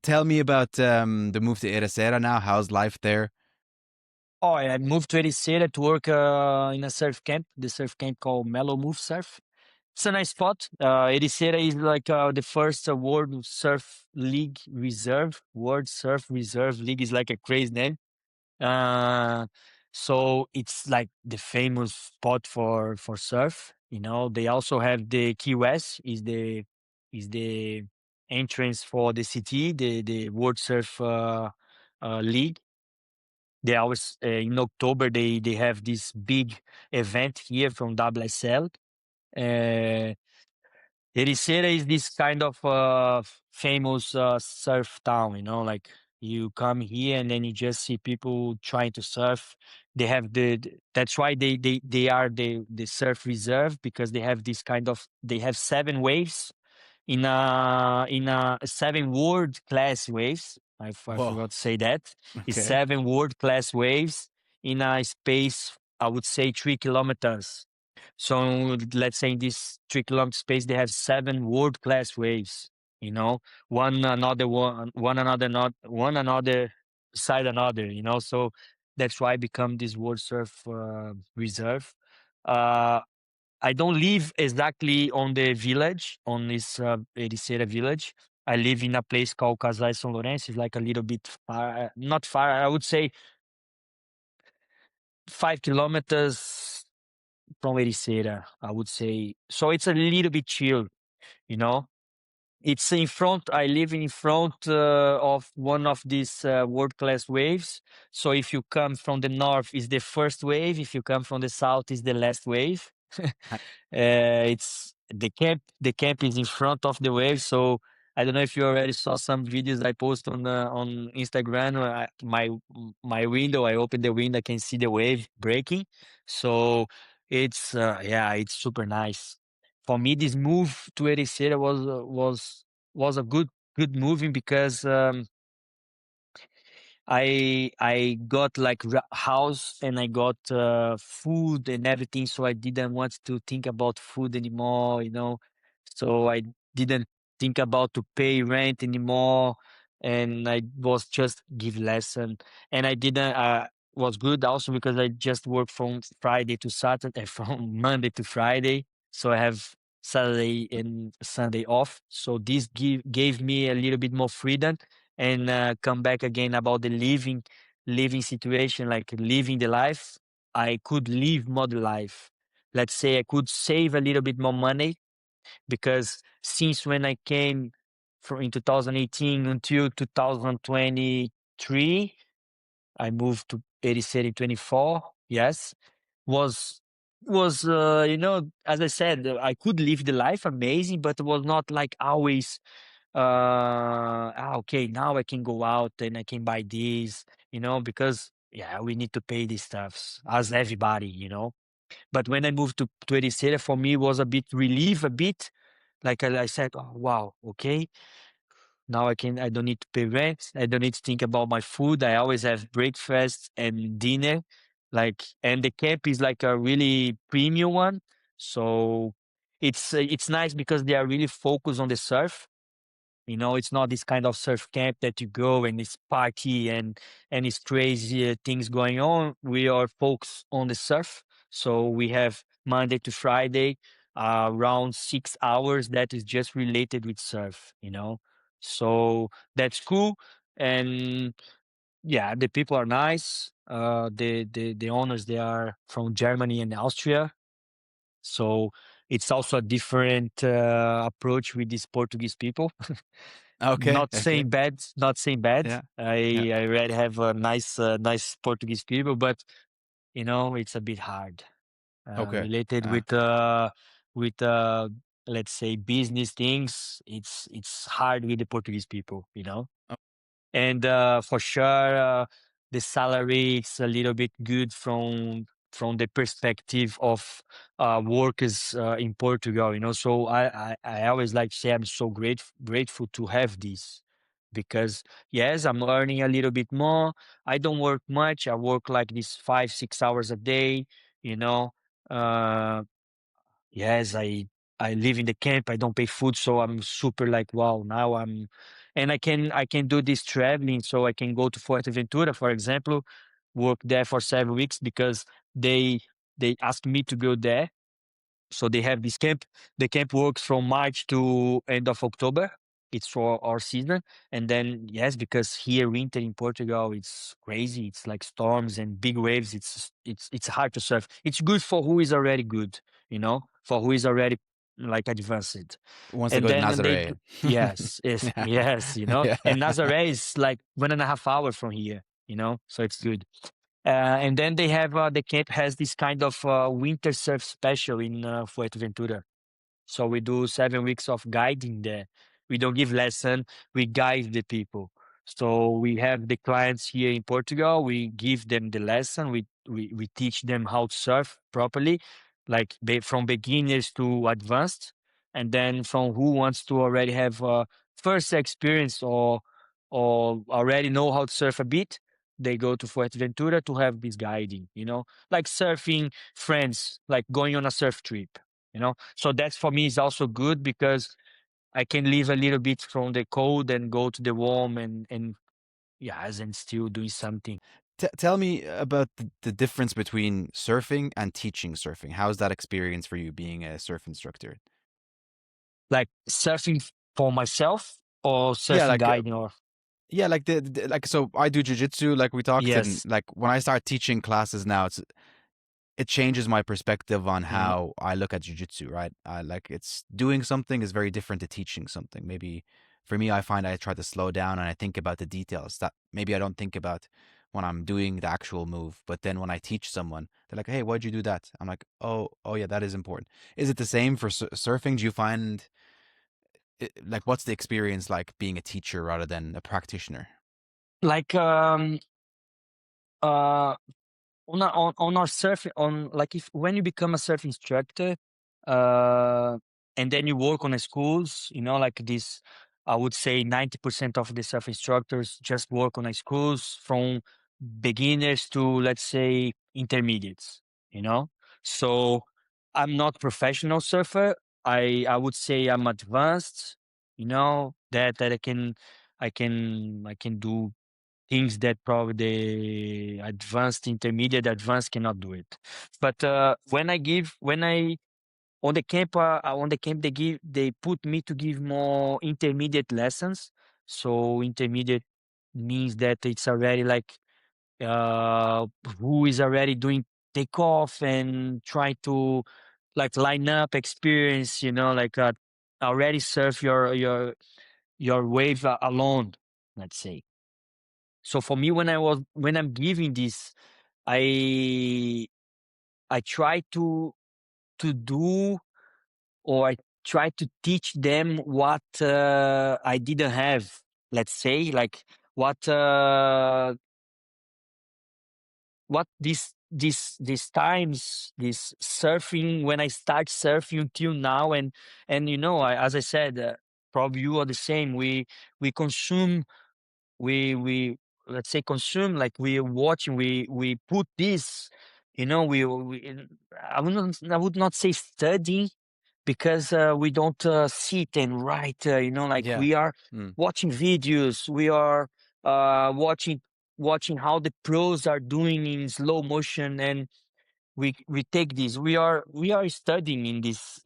Tell me about the move to Ericeira now. How's life there? Oh, I moved to Ericeira to work in a surf camp, the surf camp called Mellow Move Surf. It's a nice spot. Ericeira is like the first World Surf League Reserve. World Surf Reserve League is like a crazy name. Uh, so it's like the famous spot for surf. They also have the Key West is the entrance for the city, the World Surf League. They always in October they have this big event here from WSL. Uh, Ericeira is this kind of famous surf town, like you come here and then you just see people trying to surf. They have that's why they are the surf reserve because they have 7 waves in a 7 world class waves. I Whoa. forgot to say that. It's Okay. 7 world class waves in a space, I would say 3 kilometers. So let's say in this 3 kilometer space, they have 7 world class waves, one another one another not one another side another, so that's why I become this world surf reserve. Uh, I don't live exactly on the village, on this Ericeira village. I live in a place called Casais São Lourenço. It's like a little bit far, not far, I would say 5 kilometers from Ericeira, I would say. So it's a little bit chill, you know. It's in front. I live in front of one of these world-class waves. So if you come from the north, is the first wave. If you come from the south, is the last wave. It's the camp. The camp is in front of the wave. So I don't know if you already saw some videos I post on Instagram. My window. I open the window. I can see the wave breaking. So it's yeah, it's super nice. For me, this move to Ericeira was a good moving because I got like house and I got food and everything, so I didn't want to think about food anymore, So I didn't think about to pay rent anymore, and I was just give lesson, and I didn't. Was good also because I just work from Friday to Saturday, from Monday to Friday, so I have Saturday and Sunday off. So this gave me a little bit more freedom and come back again about the living situation, like living the life. I could live more the life. Let's say I could save a little bit more money because since when I came from in 2018 until 2023, I moved to 87 24. Yes, was was, as I said, I could live the life amazing, but it was not like always, okay, now I can go out and I can buy this, because yeah, we need to pay these stuffs as everybody. But when I moved to Ericeira, for me, it was a bit relief, a bit like I said, oh, wow, okay, now I don't need to pay rent. I don't need to think about my food. I always have breakfast and dinner. And the camp is like a really premium one. So it's nice because they are really focused on the surf. It's not this kind of surf camp that you go and it's party and it's crazy things going on. We are focused on the surf. So we have Monday to Friday, around 6 hours that is just related with surf. So that's cool. And yeah, the people are nice. The owners, they are from Germany and Austria. So it's also a different approach with these Portuguese people. Okay, Not okay, saying bad, not saying bad. yeah, yeah, I already have a nice Portuguese people, but it's a bit hard. okay, Related uh, with let's say business things. It's hard with the Portuguese people. oh, And for sure, the salary is a little bit good from the perspective of workers in Portugal. So I always like to say I'm so grateful to have this, because yes, I'm earning a little bit more. I don't work much. I work like this 5-6 hours a day. You know, uh, Yes, I live in the camp. I don't pay food, so I'm super like, wow. Now and I can do this traveling, so I can go to Fuerteventura, for example, work there for 7 weeks because they they asked me to go there. So they have this camp. The camp works from March to end of October. It's for our season. And then yes, because here winter in Portugal it's crazy. It's like storms and big waves. It's hard to surf. It's good for who is already good, for who is already like advanced. once they And go to then Nazare. yes, if Yeah, yes, yeah. and Nazaré is like 1.5 hours from here, so it's good. And then they have the camp has this kind of winter surf special in Fuerteventura. So we do 7 weeks of guiding there. We don't give lesson, we guide the people. So we have the clients here in Portugal, we give them the lesson, we teach them how to surf properly, like from beginners to advanced. And then from who wants to already have first experience or already know how to surf a bit, they go to Fuerteventura to have this guiding, like surfing friends, like going on a surf trip. So that's for me is also good because I can leave a little bit from the cold and go to the warm and yes, and still doing something. Tell me about the difference between surfing and teaching surfing. How's that experience for you being a surf instructor? Like surfing for myself or Yeah, surfing like guiding or yeah, like like so I do jujitsu, like we talked, and yes. like when I start teaching classes now, it changes my perspective on Mm. how I look at jujitsu, right? Like it's doing something is very different to teaching something. Maybe for me, I find I try to slow down and I think about the details that maybe I don't think about when I'm doing the actual move. But then when I teach someone, they're like, "Hey, why'd you do that?" I'm like, "Oh yeah, that is important." Is it the same for surfing? Do you find like what's the experience like being a teacher rather than a practitioner? Like uh on our surf on like if when you become a surf instructor uh and then you work on the schools, like this, I would say 90% of the surf instructors just work on the schools from beginners to, let's say, intermediates. So I'm not professional surfer. I would say I'm advanced, that I can do things that probably the advanced cannot do it. But when I on the camp they put me to give more intermediate lessons. So intermediate means that it's already like uh who is already doing takeoff and try to like line up experience, like already surf your wave alone, let's say. So for me, when I'm giving this, I I try to do, or I try to teach them what I didn't have. Let's say, like what these times, this surfing, when I start surfing until now. And as I said, probably you are the same. We consume, we let's say consume, like we're watching, we put this, we I would not say studying, because we don't sit and write, like Yeah. we are Mm. watching videos, we are watching how the pros are doing in slow motion, and we take this, we are studying in this,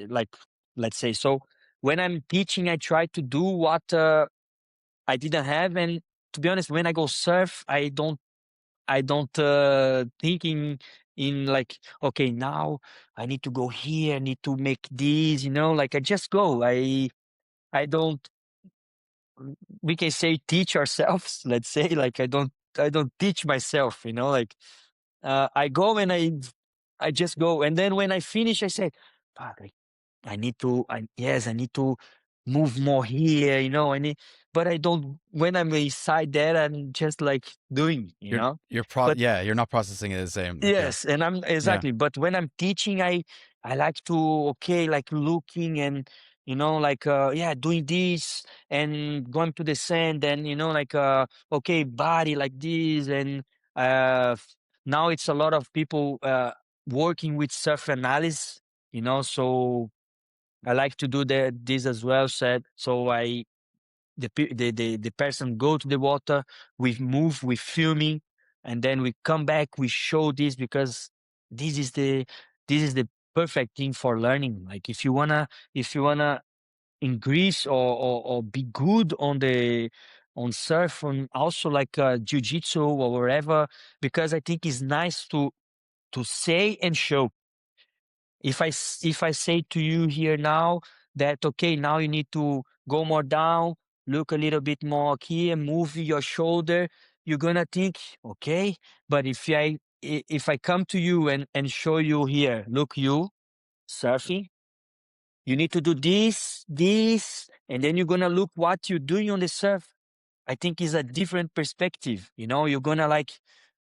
like, let's say. So when I'm teaching, I try to do what I didn't have. And to be honest, when I go surf, I don't think in like, okay, now I need to go here, I need to make this, like I just go. I don't, we can say, teach ourselves, let's say. Like I don't teach myself, like I go, and I just go. And then when I finish, I say, "Fuck, I need to, yes, I need to move more here, but I don't, when I'm inside there, I'm just like doing, But Yeah, you're not processing it the same. Okay. yes, and I'm Yeah. exactly. But when I'm teaching, I like to, okay, like looking, and like yeah, doing this and going to the sand, and like okay, body like this. And now it's a lot of people working with surf analysis, so I like to do this as well. So the person go to the water, we move, we filming, and then we come back, we show this, because this is the this is the perfect thing for learning. Like if you wanna increase, or be good on surf, and also like jiu-jitsu or wherever, because I think it's nice to say and show. If I say to you here now that, okay, now you need to go more down, look a little bit more here, move your shoulder, you're gonna think, okay. But if I come to you and show you here, look, you surfing, you need to do this, and then you're gonna look what you're doing on the surf. I think is a different perspective. You're gonna like,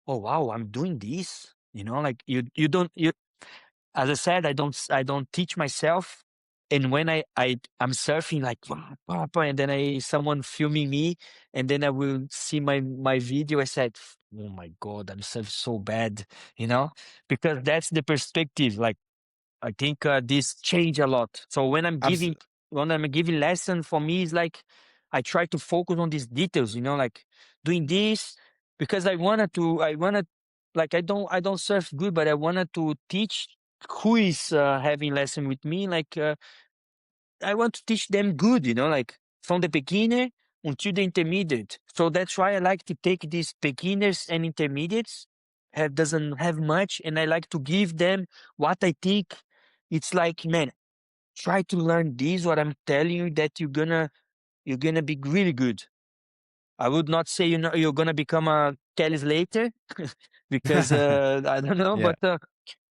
oh wow, I'm doing this. Like you don't you as I said, I don't teach myself. And when I'm surfing, like "Wah, wah, wah," and then someone filming me, and then I will see my video. I said, oh my god, I'm surfing so bad, because that's the perspective. Like I think this change a lot. So Abs- when I'm giving lesson, for me is like I try to focus on these details, like doing this, because I wanted, like I don't surf good, but I wanted to teach who is having lesson with me. Like I want to teach them good, like from the beginner until the intermediate. So that's why I like to take these beginners and intermediates, have doesn't have much, and I like to give them what I think. It's like, man, try to learn this. What I'm telling you, that you're gonna be really good. I would not say you're gonna become a Kelly Slater, because I don't know, yeah. but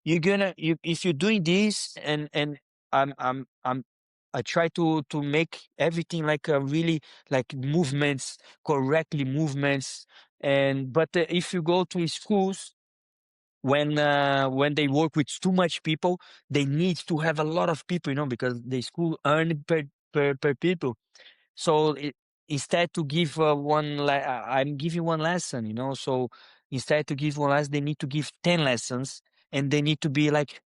if you're doing this, and I'm I try to make everything like a really, like, movements, correctly movements. And but if you go to schools, when they work with too much people, they need to have a lot of people, because the school earn per people. So instead to give I'm giving one lesson, so instead to give one lesson, they need to give 10 lessons, and they need to be like,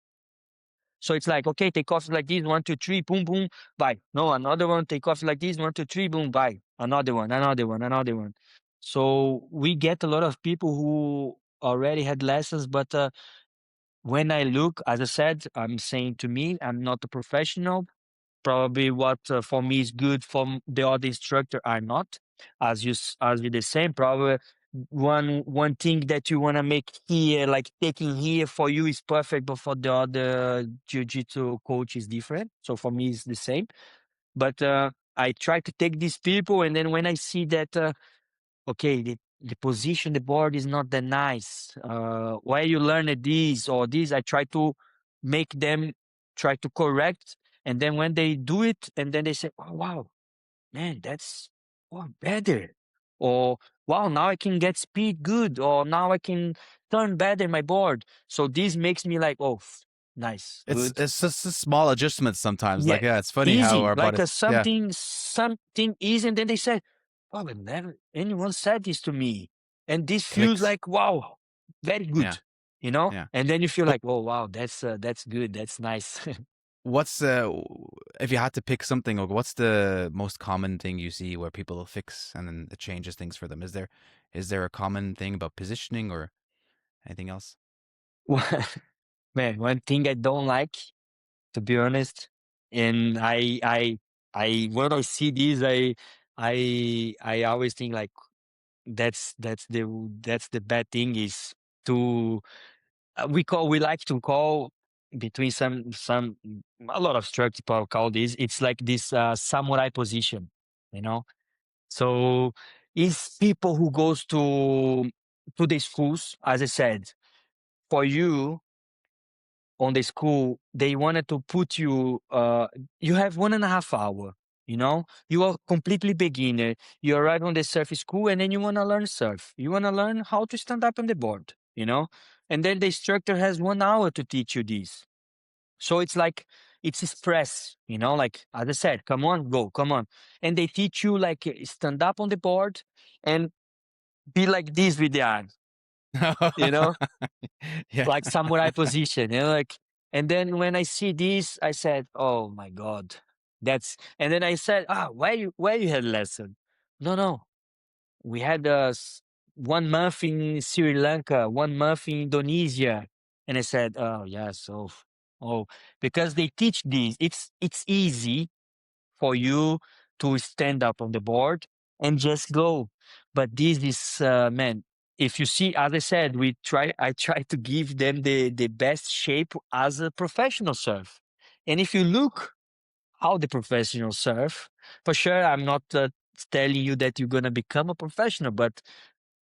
so it's like, okay, take off like this, one, two, three, boom, boom, bye. No, another one, take off like this, one, two, three, boom, bye. Another one, another one, another one. So we get a lot of people who already had lessons, but when I look, as I said, I'm saying, to me, I'm not a professional. Probably what for me is good for the other instructor are not. As you the same, probably one thing that you want to make here, like taking here, for you is perfect, but for the other jiu-jitsu coach is different. So for me, it's the same. But I try to take these people, and then when I see that, okay, the position the board is not that nice. Why you learned this or this? I try to make them try to correct, and then when they do it, and then they say, "Oh wow, man, that's better," or "Wow, now I can get speed good," or "Now I can turn better my board." So this makes me like, "Oh, nice, good." It's just a small adjustments sometimes. Yeah, Like yeah, it's funny how easy, our like bodies. Yeah, something easy, and then they said, "Oh, but never anyone said this to me," and this feels clicks. like wow, very Yeah, good, you know. yeah. And then you feel But like, "Oh wow, that's good, that's nice." what's if you had to pick something, like, what's the most common thing you see where people fix and then it changes things for them? Is there a common thing about positioning or anything else? Well, man, one thing I don't like, to be honest, and I when I see this, I always think like that's the bad thing is to we like to call between some a lot of struct people call this, it's like this samurai position, you know. So it's people who goes to the schools, as I said, for you on the school they wanted to put you you have 1.5 hour, you know, you are completely beginner, you arrive on the surf school and then you want to learn surf, you want to learn how to stand up on the board, you know, and then the instructor has 1 hour to teach you this. So it's like it's express, you know, like as I said, come on, go, come on, and they teach you like stand up on the board and be like this with the arms, you know, Yeah. like samurai position, you know, like. And then when I see this, I said, "Oh my god, that's." And then I said, "Ah, where you had lesson?" No, no, we had 1 month in Sri Lanka, 1 month in Indonesia, and I said, "Oh yeah, so oh because they teach this, it's easy for you to stand up on the board and just go. But this is, man, if you see, as I said, I try to give them the best shape as a professional surf. And if you look how the professional surf, for sure, I'm not telling you that you're going to become a professional, but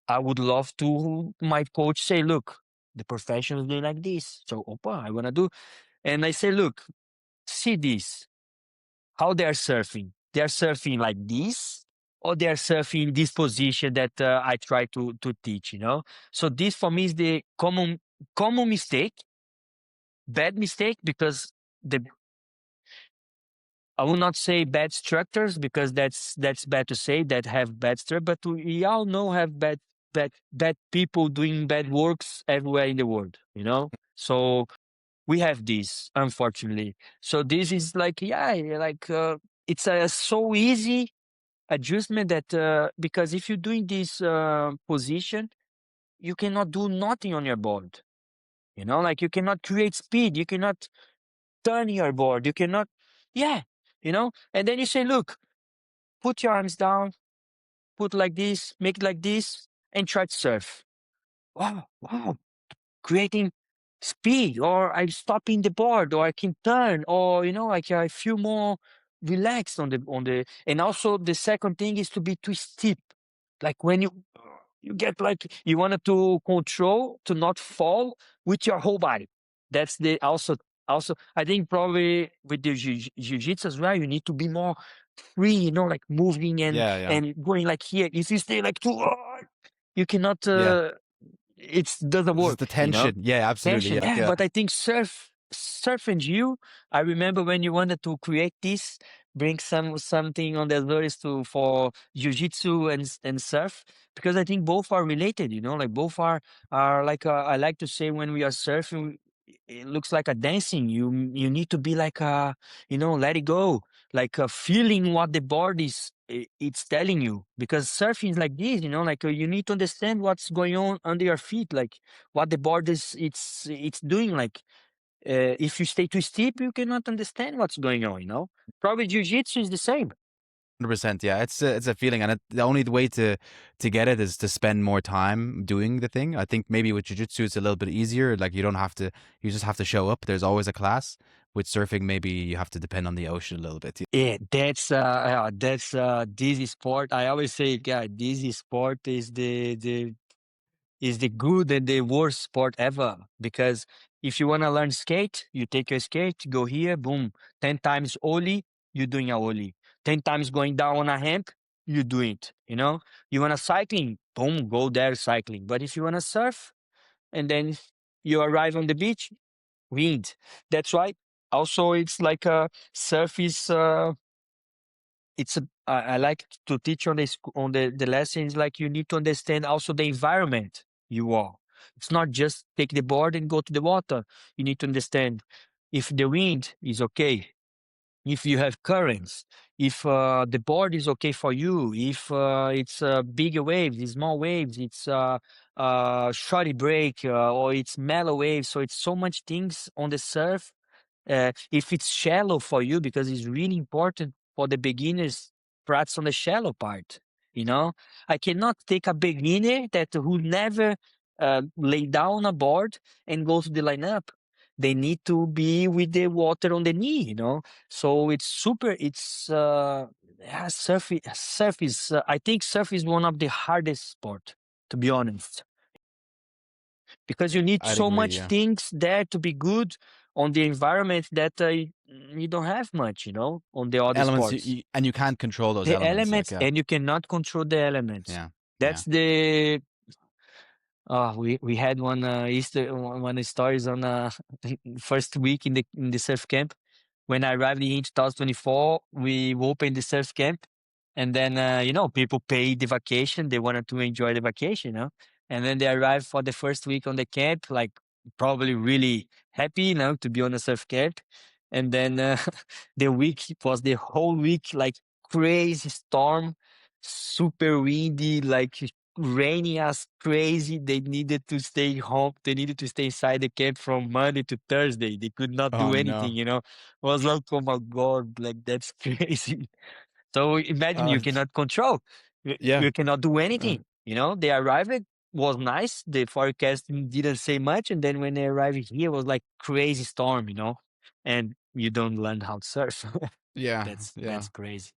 I would love to my coach say, look, the professionals do like this. So, opa, I want to do. And I say, look, see this how they are surfing. They are surfing like this, or they are surfing this position that I try to teach. You know, so this for me is the common mistake, bad mistake because the I will not say bad structures because that's bad to say that have bad structure, but we all know have bad people doing bad works everywhere in the world. You know, so we have this unfortunately. So this is like yeah, like it's so easy adjustment that because if you're doing this position, you cannot do nothing on your board. You know, like you cannot create speed, you cannot turn your board, you cannot, yeah, you know. And then you say, look, put your arms down, put like this, make it like this, and try to surf. Wow, wow, creating speed, or I'm stopping the board, or I can turn, or you know, like I feel more relaxed on the. And also the second thing is to be too steep. Like when you get like you wanted to control to not fall with your whole body. That's the also I think probably with the jiu-jitsu as well, you need to be more free, you know, like moving Yeah, yeah. and going like here. If you stay like too hard, you cannot Yeah. it doesn't This is work, the you know? tension. Yeah, absolutely. Tension, Yeah, yeah, yeah. but I think surf and you, I remember when you wanted to create this, bring something on the Azores to for jiu-jitsu and surf, because I think both are related, you know, like both are like I like to say when we are surfing, it looks like a dancing. You need to be like you know, let it go, like feeling what the board is it's telling you, because surfing is like this, you know, like you need to understand what's going on under your feet, like what the board is it's doing, like if you stay too steep you cannot understand what's going on, you know. Probably jiu-jitsu is the same. 100%. Yeah, it's a feeling, and the only way to get it is to spend more time doing the thing. I think maybe with jiu-jitsu it's a little bit easier. Like you don't have to, you just have to show up. There's always a class. With surfing, maybe you have to depend on the ocean a little bit. Yeah, that's this sport. I always say, yeah, this sport is the good and the worst sport ever. Because if you want to learn skate, you take your skate, go here, boom, 10 times ollie, you're doing a ollie. 10 times going down on a ramp, you do it. You know, you want to cycling, boom, go there cycling. But if you want to surf, and then you arrive on the beach, wind. That's why. Also, it's like surf is. It's a, I like to teach on on the lessons. Like you need to understand also the environment you are. It's not just take the board and go to the water. You need to understand if the wind is okay, if you have currents, if the board is okay for you, if it's bigger waves, small waves, it's shorty break, or it's mellow waves. So it's so much things on the surf. If it's shallow for you, because it's really important for the beginners practice on the shallow part. You know, I cannot take a beginner that who never lay down a board and go to the lineup. They need to be with the water on the knee. You know, so it's super. It's yeah, surf is. I think surf is one of the hardest sport, to be honest, because you need I'd so agree. much Yeah, things there to be good on the environment that you don't have much, you know, on the other elements sports. and you can't control those The elements. Like elements, and you cannot control the elements. yeah, yeah. That's the we had one Easter one stories on first week in the surf camp. When I arrived in 2024, we opened the surf camp, and then you know, people pay the vacation. They wanted to enjoy the vacation, you know, and then they arrived for the first week on the camp, like probably really happy, you know, to be on a surf camp. And then the week was the whole week like crazy storm, super windy, like raining as crazy. They needed to stay home. They needed to stay inside the camp from Monday to Thursday. They could not Oh do anything, no. you know. Was like, oh my God, like that's crazy. So imagine you Uh, cannot control. yeah. You cannot do Uh, anything. You know, they arrived, it was nice. The forecast didn't say much. And then when they arrived here, it was like crazy storm, you know, and you don't learn how to surf. yeah, yeah. That's crazy.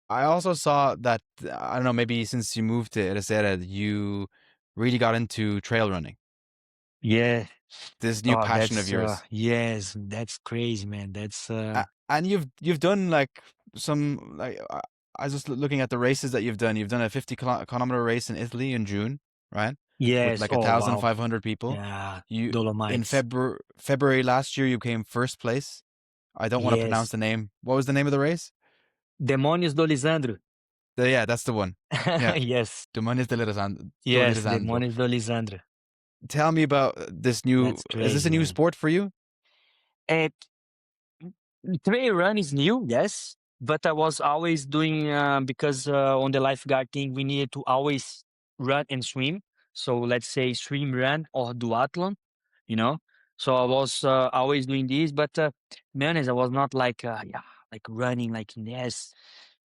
I also saw that I don't know, maybe since you moved to Ericeira, you really got into trail running. Yeah. This new Oh, passion of yours. yes, that's crazy, man. That's And you've done like some like I was just looking at the races that you've done. You've done a 50 kilometer race in Italy in June, right? With yes. like a Oh, thousand wow. five hundred people. Yeah, You in Dolomites. February last year you came first place. I don't want to pronounce Yes. the name. What was the name of the race? Demônios do Lisandro. Yeah, that's the one. Yeah, Yes. Demonios do Yes, Lisandro. Demônios do Lisandro. Tell me about this new. That's Is this a crazy, new man. sport for you? And trail run is new, yes, but I was always doing because on the lifeguard thing we needed to always run and swim. So let's say swim, run, or duathlon, you know. So I was always doing this, but man, I was not like yeah, like running, like yes.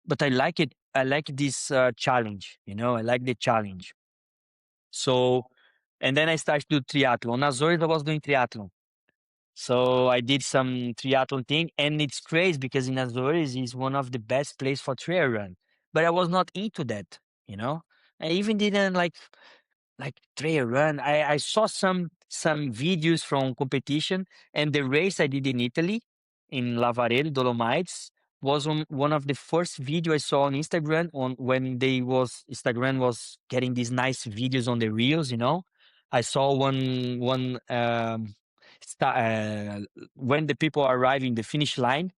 But I like it. I like this challenge, you know. I like the challenge. So, and then I started to do triathlon. On Azores, I was doing triathlon. So I did some triathlon thing, and it's crazy because in Azores is one of the best place for trail run. But I was not into that, you know. I even didn't like trail run. I saw some videos from competition, and the race I did in Italy, in Lavaredo, Dolomites, was one of the first video I saw on Instagram on when Instagram was getting these nice videos on the reels, you know. I saw one when the people arrive in the finish line,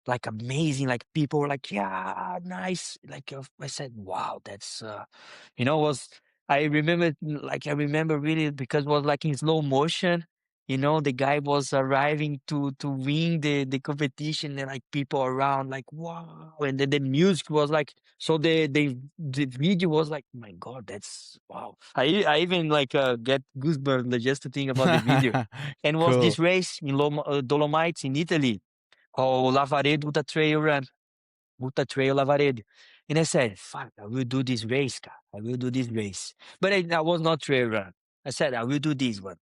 like amazing, like people were like, yeah, nice. Like I said, wow, that's you know, was I remember like I remember really because it was like in slow motion. You know, the guy was arriving to win the competition, and like people around like wow, and then the music was like so the video was like my God, that's wow. I even like get goosebumps like, just to think about the video. And was Cool. this race in Dolomites in Italy called Lavaredo Ultra Trail Run. Ultra Trail Lavaredo. And I said, fuck, I will do this race, car. I will do this race. But I was not trail run. I said, I will do this one.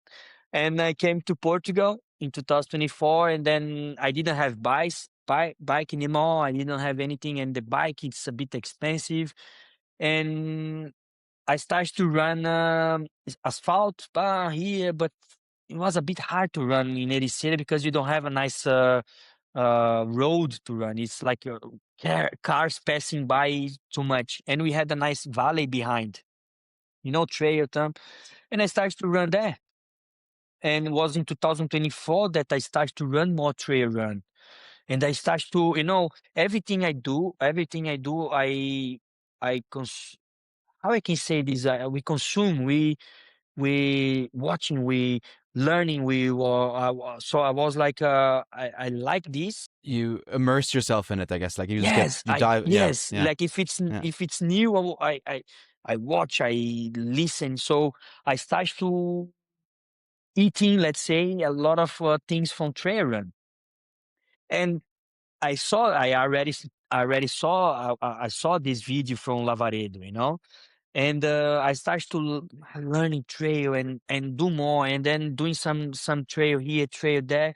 And I came to Portugal in 2024, and then I didn't have bike anymore. I didn't have anything, and the bike it's a bit expensive. And I started to run asphalt here, but it was a bit hard to run in Ericeira because you don't have a nice road to run. It's like cars passing by too much, and we had a nice valley behind, trail term. And I started to run there. And it was in 2024 that I started to run more trail run. And I started to, everything I do, how I can say this? We consume, we watching, we learning, so I was like, I like this. You immerse yourself in it, I guess. Like you just get Yes, you dive. Yeah, yes. yeah. Like if it's Yeah. if it's new, I watch, I listen. So I start to eating, let's say, a lot of things from trail run. And I saw this video from Lavaredo, and I started to learning trail and do more, and then doing some trail here, trail there,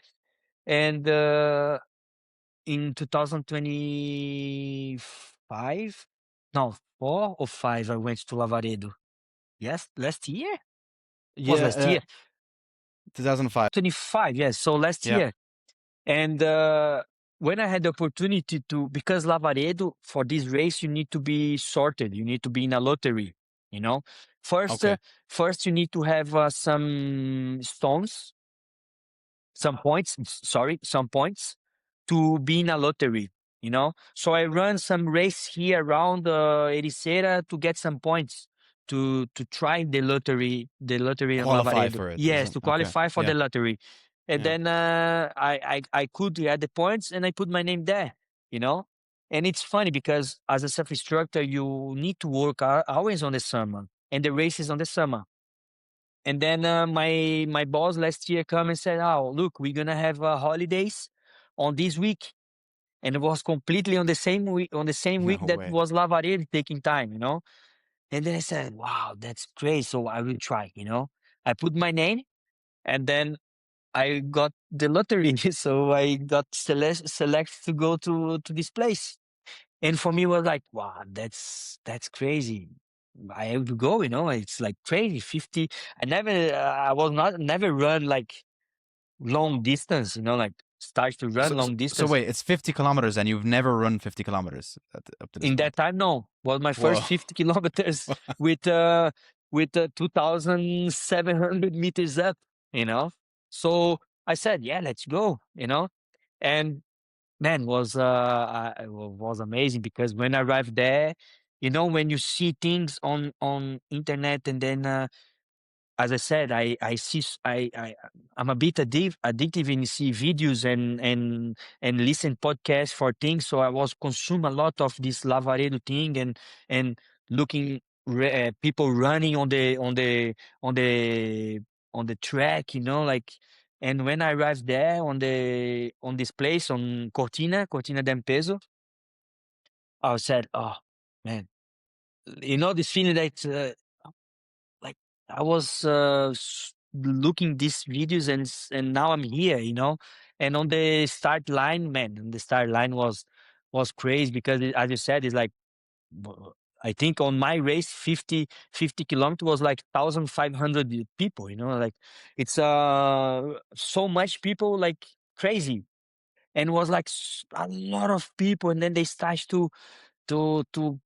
and in 2025, no, 4 or 5, I went to Lavaredo. Yes, last year was Yeah, last year, 2005. 25. Yes, so last Yeah. year. And when I had the opportunity because Lavaredo, for this race, you need to be sorted. You need to be in a lottery, you know. First, Okay. first you need to have some stones, some points to be in a lottery, So I run some race here around Ericeira to get some points to try the lottery in Qualify Lavaredo. for it or Yes, to something. Okay. qualify for Yeah. the lottery. And Yeah. then I could get the points and I put my name there, you know. And it's funny because as a self instructor, you need to work always on the summer, and the race is on the summer. And then my boss last year come and said, "Oh, look, we're gonna have holidays on this week," and it was completely on the same week No that way. was Lavaredo taking time. And then I said, "Wow, that's great!" So I will try. I put my name, and then I got the lottery, so I got select to go to this place. And for me, it was like, wow, that's crazy. I have to go. It's like crazy. 50. I was not never run like long distance. Like start to run long So distance wait, it's 50 kilometers, and you've never run 50 kilometers up to this in that point. time. No, was my Whoa. first 50 kilometers with 2,700 meters up. So I said, yeah, let's go. And man, was amazing because when I arrived there, when you see things on internet, and then as I said, I see I'm a bit addictive in see videos and listen podcasts for things. So I was consume a lot of this Lavaredo thing and looking people running on the track, like. And when I arrived there on this place on Cortina d'Ampezzo, I said, "Oh man, this feeling that like I was looking these videos and now I'm here. And on the start line, man, the start line was crazy because as you said, it's like I think on my race 50 kilometers was like 1,500 people. Like it's so much people, like crazy. And was like a lot of people, and then they start to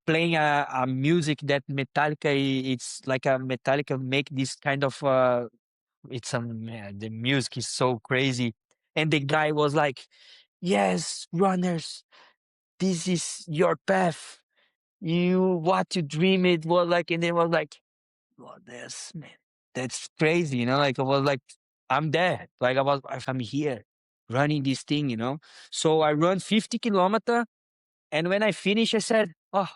playing a music that Metallica. It's like a Metallica make this kind of man, the music is so crazy. And the guy was like, "Yes, runners, this is your path. What you dream it was like." And it was like, "Oh, this man, that's crazy." Like I was like, I'm there. Like I'm here running this thing. So I run 50 kilometer, and when I finish, I said, "Oh,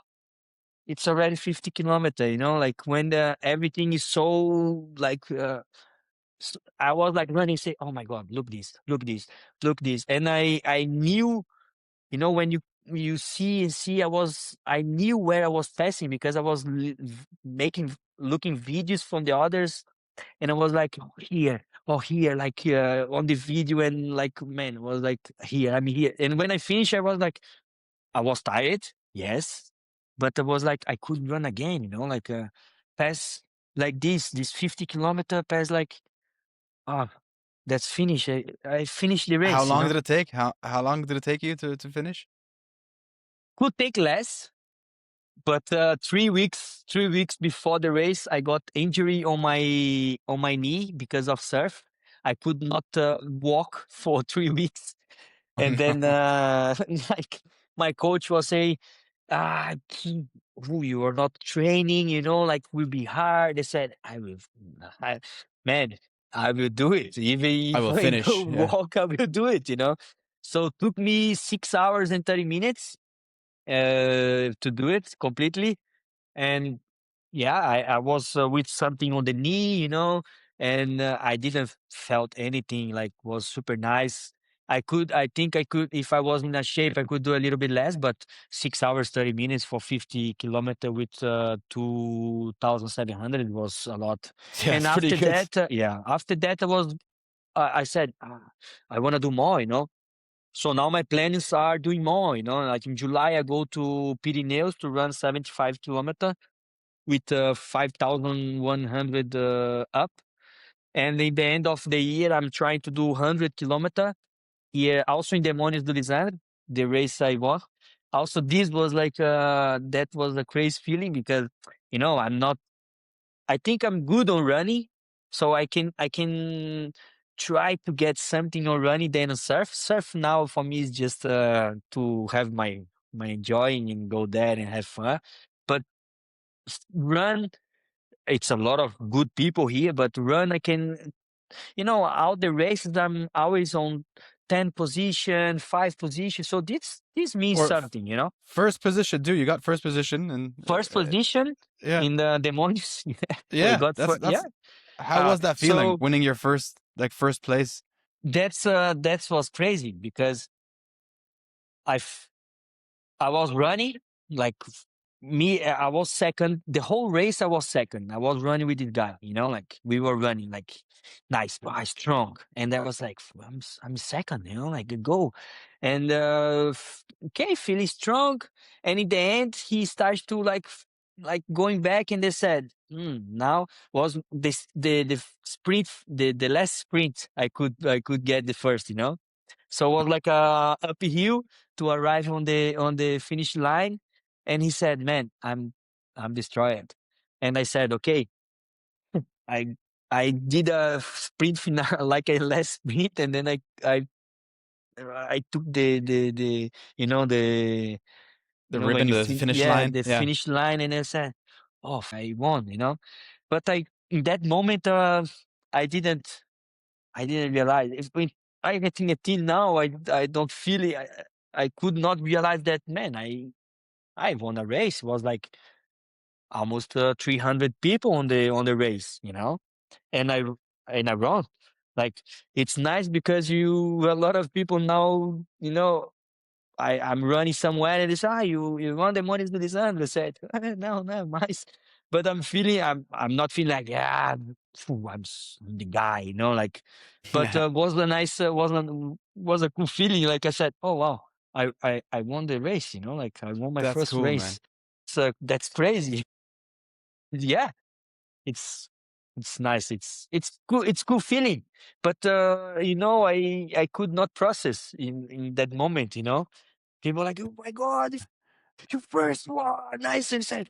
it's already 50 kilometer." Like when everything is so like I was like running, say, "Oh my god, look this, look this, look this." And I knew, when you see, I knew where I was passing because I was looking videos from the others, and I was like, oh, here, oh, here, like on the video, and like, man, it was like, here, I'm here. And when I finished, I was like, I was tired, yes, but I was like, I could run again, like pass like this 50 kilometer pass, like, oh, that's finished. I finished the How race, long did it take? How long did it take you to finish? Could take less, but 3 weeks before the race, I got injury on my knee because of surf. I could not walk for 3 weeks, Oh and then no. like my coach was saying, ah, you are not training, like will be hard. They said, man, I will do it. Even I if will I finish. don't Yeah. walk, I will do it. So it took me 6 hours and 30 minutes to do it completely. And yeah, I was with something on the knee, and I didn't felt anything, like was super nice. I think I could, if I was in a shape, I could do a little bit less, but 6 hours, 30 minutes for 50 kilometer with 2,700 was a lot. Yeah, And it's pretty after good. that, after that, I said, I want to do more. So now my plans are doing more. Like in July, I go to Pyrenees to run 75 kilometer with 5,100 up. And in the end of the year, I'm trying to do 100 kilometer here, also in the Demônios do Lisandro, the race I won. Also, this was like, that was a crazy feeling because, I'm not, I think I'm good on running. So I can try to get something on running than on surf. Surf now for me is just to have my enjoying and go there and have fun. But run, it's a lot of good people here, but run, I can, out the races, I'm always on 10 position, 5 position. So this means Or something. first position, dude. You got first position, and First position yeah, in the demonios. I yeah. got That's yeah. how was that feeling So winning your first place? that was crazy because I f- I was running like me. I was second the whole race. I was second. I was running with this guy. Like we were running like nice, strong, and I was like, I'm second. Like go, and okay, feeling strong. And in the end, he starts to like going back, and they said, now was this the sprint, the last sprint I could get the first. So it was like a uphill to arrive on the finish line, and he said, "Man, I'm destroyed." And I said, "Okay." I I did a sprint final, like a last sprint, and then I took the The when ribbon, the finish line. the Yeah, finish line, and I said, "Oh, I won." But in that moment, I didn't realize. If when I getting a team now, I don't feel it. I could not realize that, man. I won a race. It was like almost 300 people on the race. And I won. Like it's nice because a lot of people now, I'm running somewhere and they say, you won the money to this end. They said, no, no, nice. But I'm not feeling like, yeah, phew, I'm the guy, like, but yeah. was a nice, was a cool feeling. Like I said, oh, wow, I won the race, like I won my That's first cool, race. man. So that's crazy. Yeah, it's, it's nice. It's cool. It's cool feeling. But, I could not process in that moment. People like, oh my God, you first one. Nice. And said,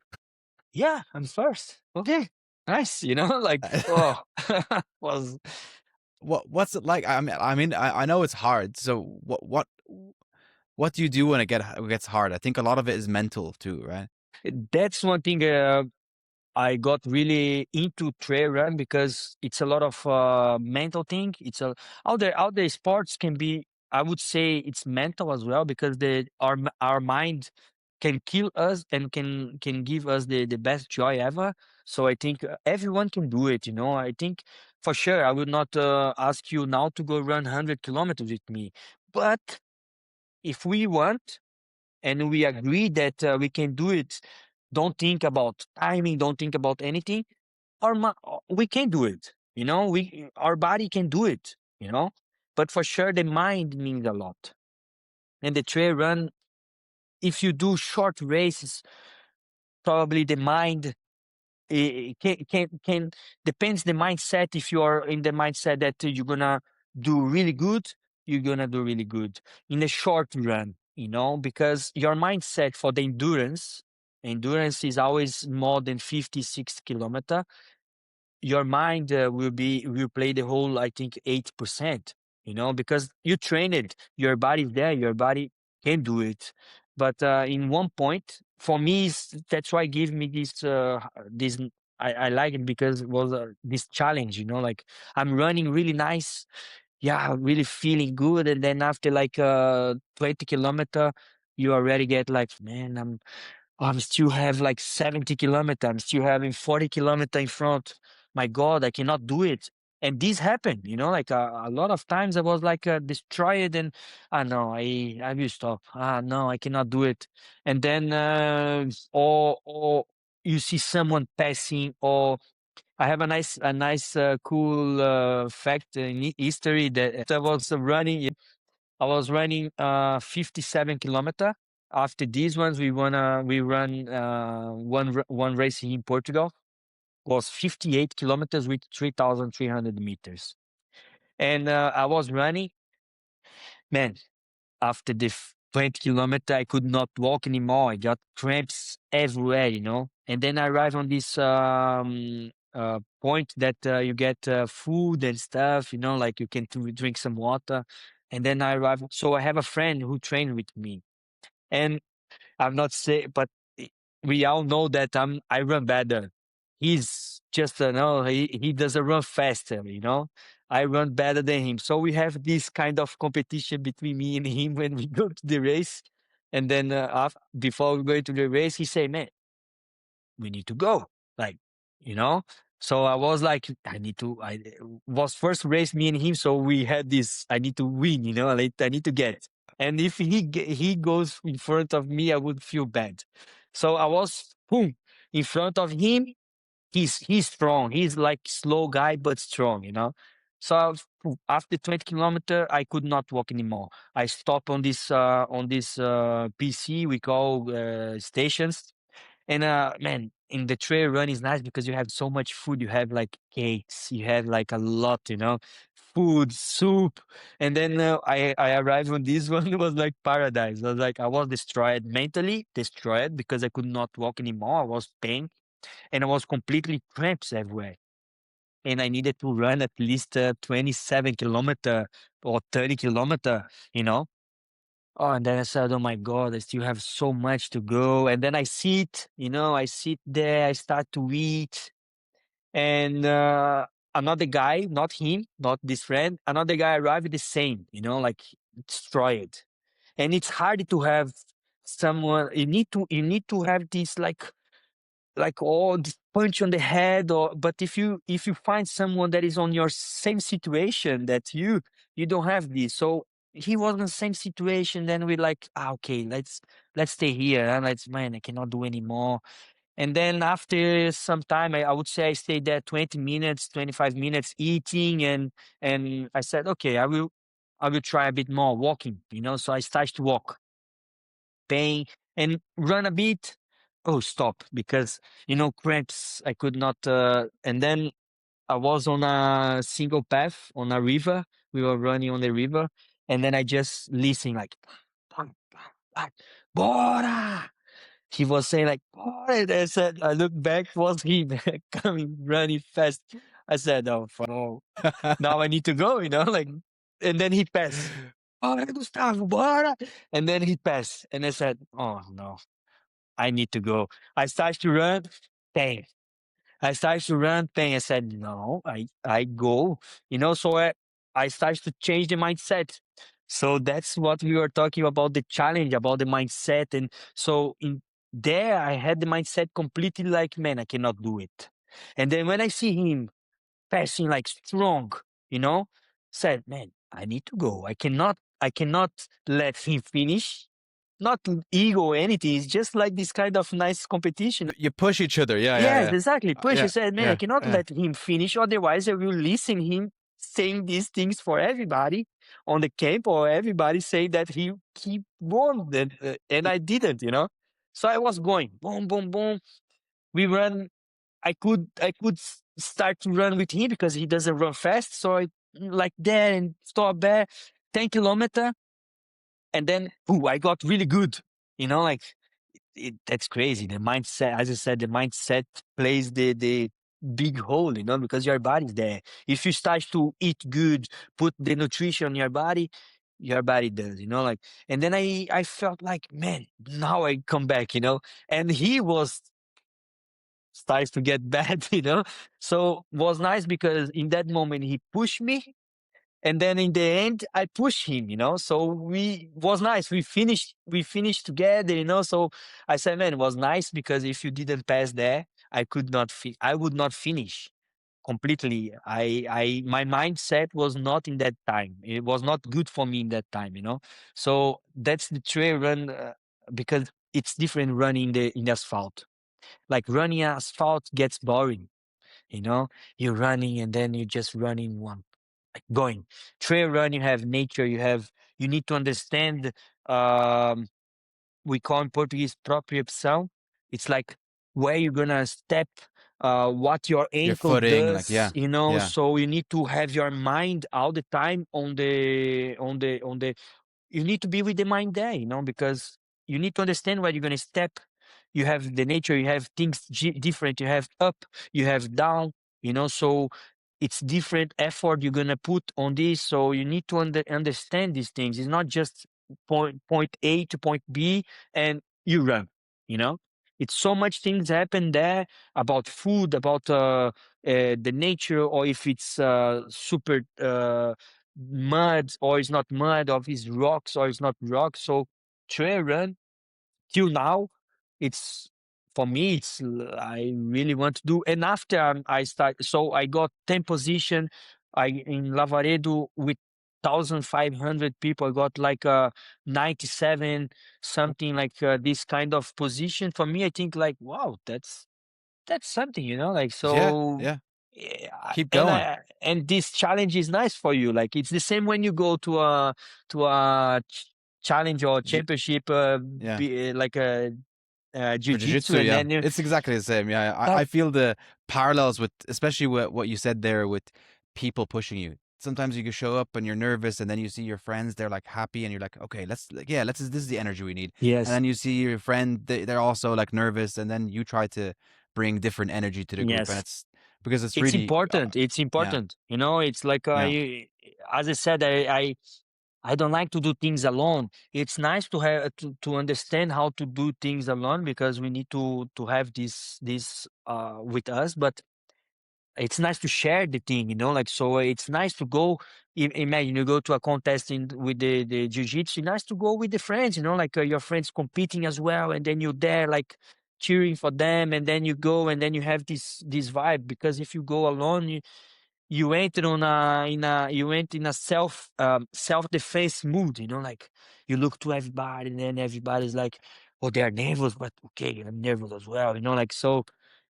yeah, I'm first. Okay. Nice. Like, oh, was What's it like? I know it's hard. So what do you do when it gets hard? I think a lot of it is mental too, right? that's one thing. I got really into trail run because it's a lot of mental thing. It's out there sports can be, I would say it's mental as well because our mind can kill us and can give us the best joy ever. So I think everyone can do it. I think for sure I would not ask you now to go run 100 kilometers with me, but if we want, and we agree that we can do it. Don't think about timing. Don't think about anything. We can do it. Our body can do it. But for sure, the mind means a lot. And the trail run, if you do short races, probably the mind can depends the mindset. If you are in the mindset that you're gonna do really good, you're gonna do really good in the short run, because your mindset for the endurance is always more than 50, 60 kilometer. Your mind will play the whole, I think, 8%, because you train it, your body's there, your body can do it. But in one point for me, that's why give me this I like it, because it was this challenge, like I'm running really nice, yeah, really feeling good, and then after like 20 kilometer, you already get like, man, I'm still have like 70 kilometer. I'm still having 40 kilometer in front. My God, I cannot do it. And this happened, like a lot of times I was like destroyed, and no, I will stop. No, I cannot do it. And then or you see someone passing, or I have a nice cool fact in history that I was running 57 kilometer. After these ones, we run one race in Portugal. Was 58 kilometers with 3,300 meters. And I was running, man. After the 20 kilometer, I could not walk anymore. I got cramps everywhere, And then I arrived on this point that you get food and stuff, like you can drink some water. And then I arrived. So I have a friend who trained with me, and I'm not saying, but we all know that I run better. He's just no, he doesn't run faster, I run better than him. So we have this kind of competition between me and him when we go to the race. And then before we go to the race, he say, "Man, we need to go." Like, you know. So I was like, I need to. I was first race me and him, so we had this. I need to win, Like I need to get. And if he goes in front of me, I would feel bad. So I was boom in front of him. He's strong. He's like slow guy but strong, So after 20 kilometer, I could not walk anymore. I stopped on this PC we call stations. And man, in the trail run is nice because you have so much food. You have like cakes, you have like a lot, food, soup. And then I arrived on this one. It was like paradise. I was destroyed, mentally destroyed, because I could not walk anymore. I was pain, and I was completely cramps everywhere. And I needed to run at least 27 kilometer or 30 kilometer, you know. Oh, and then I said, "Oh my God, I still have so much to go." And then I sit there, I start to eat. And another guy, not him, not this friend, another guy arrived the same, like destroyed. And it's hard to have someone, you need to have this like all this punch on the head, but if you find someone that is on your same situation that you don't have this. So he was in the same situation, then we're like, okay, let's stay here, and let's, man, I cannot do anymore. And then after some time, I would say I stayed there 20 minutes, 25 minutes eating, and I said, okay, I will try a bit more walking, so I started to walk, pain, and run a bit. Oh, stop, because cramps. I could not. And then I was on a single path on a river. We were running on the river, and then I just listen like, Bora! He was saying like, Bora! And I said, I looked back, was him coming running fast. I said, oh, no, now I need to go, like, and then he passed. Bora, Gusthavo, bora! And then he passed, and I said, oh no, I need to go. I started to run, bang. I started to run, bang. I said, no, I go, so I started to change the mindset. So that's what we were talking about, the challenge, about the mindset. And so in there, I had the mindset completely like, man, I cannot do it. And then when I see him passing like strong, you know, said, man, I need to go. I cannot let him finish. not ego or anything. It's just like this kind of nice competition. You push each other. Yeah, yeah, Yes, yeah. exactly. Push. He Yeah, said, man, I yeah, cannot yeah. let him finish, otherwise I will listen him saying these things for everybody on the camp, or everybody say that he won, and I didn't, you know. So I was going boom, boom, boom. We run. I could start to run with him because he doesn't run fast. So I like there and stop there, 10 kilometer, and then ooh, I got really good. You know, like that's crazy. The mindset, as I said, the mindset plays the big role, you know, because your body's there. If you start to eat good, put the nutrition in your body does, you know, like. And then I felt like, man, now I come back, you know. And he was starts to get bad, you know. So was nice because in that moment he pushed me, and then in the end I pushed him, you know. So we was nice. We finished together, you know. So I said, man, it was nice because if you didn't pass there, I would not finish completely. My mindset was not in that time. It was not good for me in that time, you know. So that's the trail run, because it's different running in the asphalt. Like running asphalt gets boring, you know. You're running and then you're just running one, like going. Trail run, you have nature, you need to understand, um we call in Portuguese propriocepção. It's like where you're gonna step, what your Your ankle footing, like, does, yeah, you know. yeah. So you need to have your mind all the time on the you need to be with the mind there, you know, because you need to understand where you're going to step. You have the nature, you have things different, you have up, you have down, you know. So it's different effort you're going to put on this. So you need to understand these things. It's not just point A to point B and you run, you know. It's so much things happen there about food, about the nature, or if it's super mud, or it's not mud, or it's rocks, or it's not rocks. So trail run till now, it's for me. I really want to do. And after I start, so I got 10 position. I in Lavaredo with 1,500 people. I got like 97 something, like this kind of position. For me, I think like wow, that's something, you know, like. Yeah, So yeah. yeah, Keep going. and this challenge is nice for you. Like it's the same when you go to a challenge or Ju- championship, yeah. like a For jiu-jitsu, jiu-jitsu, and yeah. then you It's exactly the same. Yeah. I like feel the parallels with, especially what you said there with people pushing you. Sometimes you can show up and you're nervous, and then you see your friends, they're like happy, and you're like, okay, let's, like, yeah, let's, this is the energy we need. And yes, then you see your friend, they're also like nervous, and then you try to bring different energy to the group. And yes, it's because it's it's really, important. It's yeah, important. You know, it's like yeah, as I said, I don't like to do things alone. It's nice to have to understand how to do things alone, because we need to have this with us. But it's nice to share the thing, you know, like. So it's nice to go. Imagine you go to a contest with the jiu-jitsu. Nice to go with the friends, you know, like your friends competing as well, and then you're there like cheering for them, and then you go, and then you have this vibe. Because if you go alone, you enter on a in a you went in a self defense mood, you know, like you look to everybody, and then everybody's like, oh, they're nervous, but okay, I'm nervous as well, you know, like. So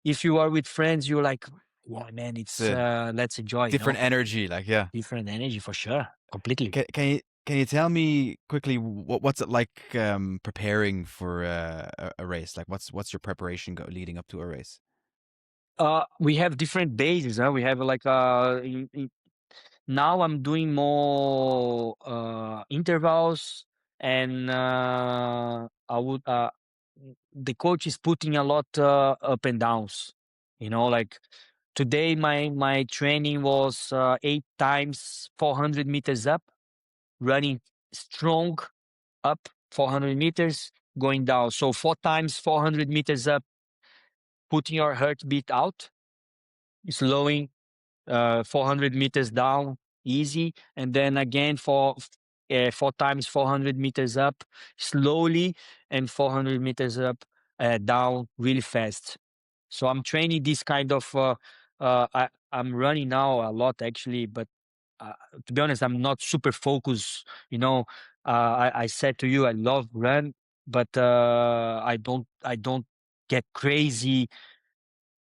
if you are with friends, you're like, yeah, man, it's it's a let's enjoy, you know. different energy. Like, yeah. Different energy for sure, completely. Can you tell me quickly what's it like preparing for a race? Like what's your preparation leading up to a race? We have different bases, huh? We have like now I'm doing more intervals, and I would the coach is putting a lot up and downs. You know, like today my training was 8 times 400 meters up, running strong up 400 meters, going down. So 4 times 400 meters up, putting your heartbeat out, slowing 400 meters down, easy, and then again for 4 times 400 meters up, slowly, and 400 meters up, down, really fast. So I'm training this kind of. I'm running now a lot actually, but to be honest, I'm not super focused. You know, I said to you, I love run. but I don't get crazy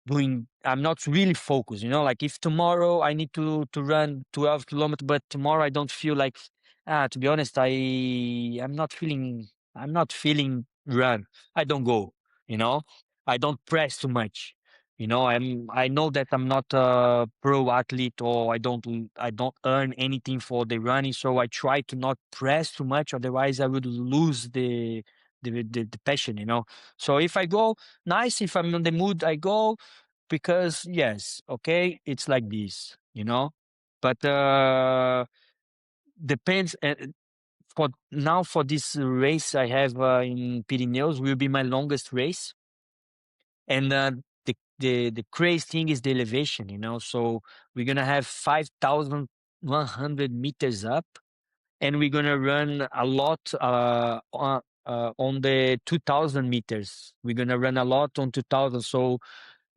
doing. I'm not really focused, like if tomorrow I need to run 12 kilometers, but tomorrow I don't feel like, to be honest, I'm not feeling run. I don't go, you know, I don't press too much. I know that I'm not a pro athlete, or I don't earn anything for the running, so I try to not press too much, otherwise I would lose the passion, So if I go, nice. If I'm in the mood, I go, because yes, okay, it's like this, but depends. For now, for this race I have in Pyrenees, will be my longest race. And the crazy thing is the elevation, so we're gonna have 5,100 meters up, and we're gonna run a lot on the 2,000 meters. We're gonna run a lot on 2,000, so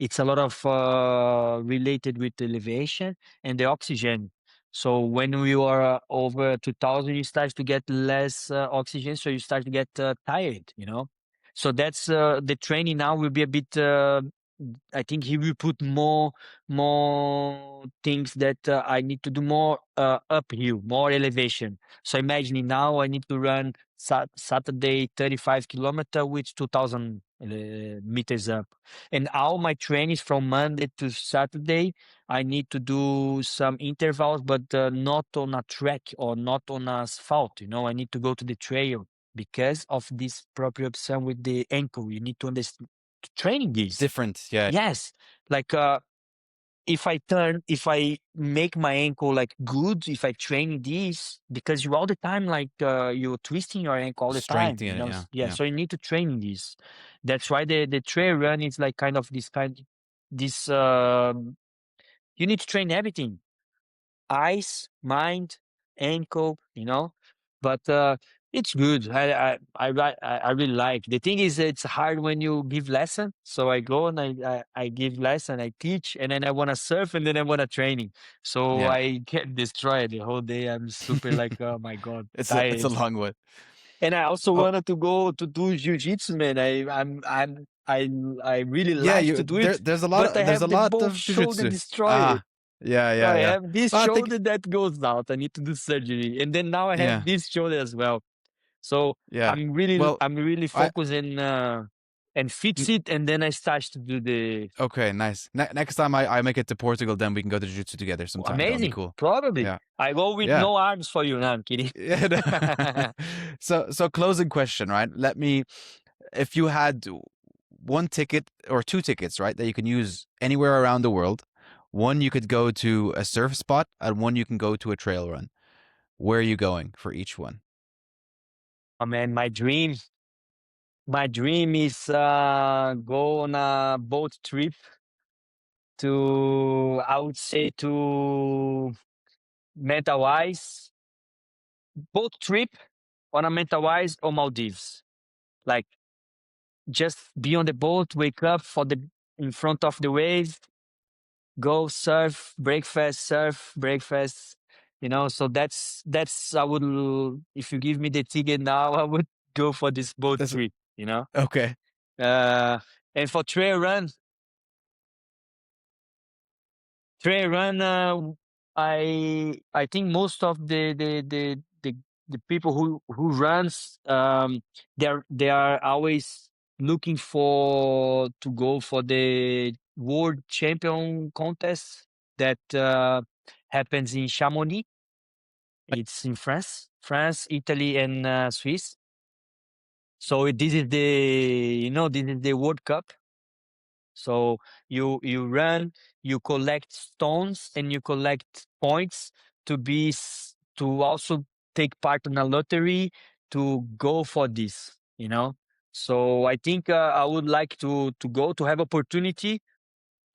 it's a lot of related with the elevation and the oxygen. So when we are over 2,000, you start to get less oxygen, so you start to get tired, So that's the training now will be a bit. I think he will put more things that I need to do, more uphill, more elevation. So imagining now I need to run Saturday 35 kilometer with 2,000 meters up, and all my trainings from Monday to Saturday, I need to do some intervals, but not on a track or not on asphalt. I need to go to the trail because of this proprioception with the ankle. You need to understand training It's this. different. Yeah. Yes, like if I make my ankle like good, if I train this, because you all the time, like you're twisting your ankle all the time, Strengthening it. Yeah. Yeah, Yeah. so you need to train this. That's why the trail run is like kind of this you need to train everything: eyes, mind, ankle, But it's good. I really like. The thing is, it's hard when you give lesson. So I go and I give lesson, I teach, and then I want to surf, and then I want to training. So Yeah. I get destroyed the whole day. I'm super like, oh my god, It's a tired. long one. And I also Oh, wanted to go to do jiu-jitsu, man. I really yeah. like to do it, but I There's a have the lot both of shoulder jujitsu. destroyed. Ah. Yeah. Yeah. I Yeah. have this Well, I think. shoulder that goes out. I need to do surgery, and then now I have Yeah. this shoulder as well. So Yeah. Well, I'm really I. focusing and fix it, and then I start to do the Okay, nice. Next time I make it to Portugal, then we can go to jiu-jitsu together sometime. That'll be amazing. cool. Probably Yeah. I go with Yeah. no arms for you. No, I'm kidding. Yeah. So closing question, right? If you had one ticket or two tickets, right, that you can use anywhere around the world, one you could go to a surf spot and one you can go to a trail run. Where are you going for each one? Oh man, my dream is go on a boat trip to, I would say, to Mentawais, boat trip on a Mentawais or Maldives. Like, just be on the boat, wake up for the in front of the wave, go surf, breakfast. So that's I would, if you give me the ticket now, I would go for this boat This trip. okay. Uh, and for trail run, I think most of the people who runs, they are always looking for to go for the world champion contest that happens in Chamonix. It's in France, Italy, and Swiss. So this is the World Cup. So you run, you collect stones, and you collect points to also take part in a lottery to go for this. So I think I would like to go to have opportunity,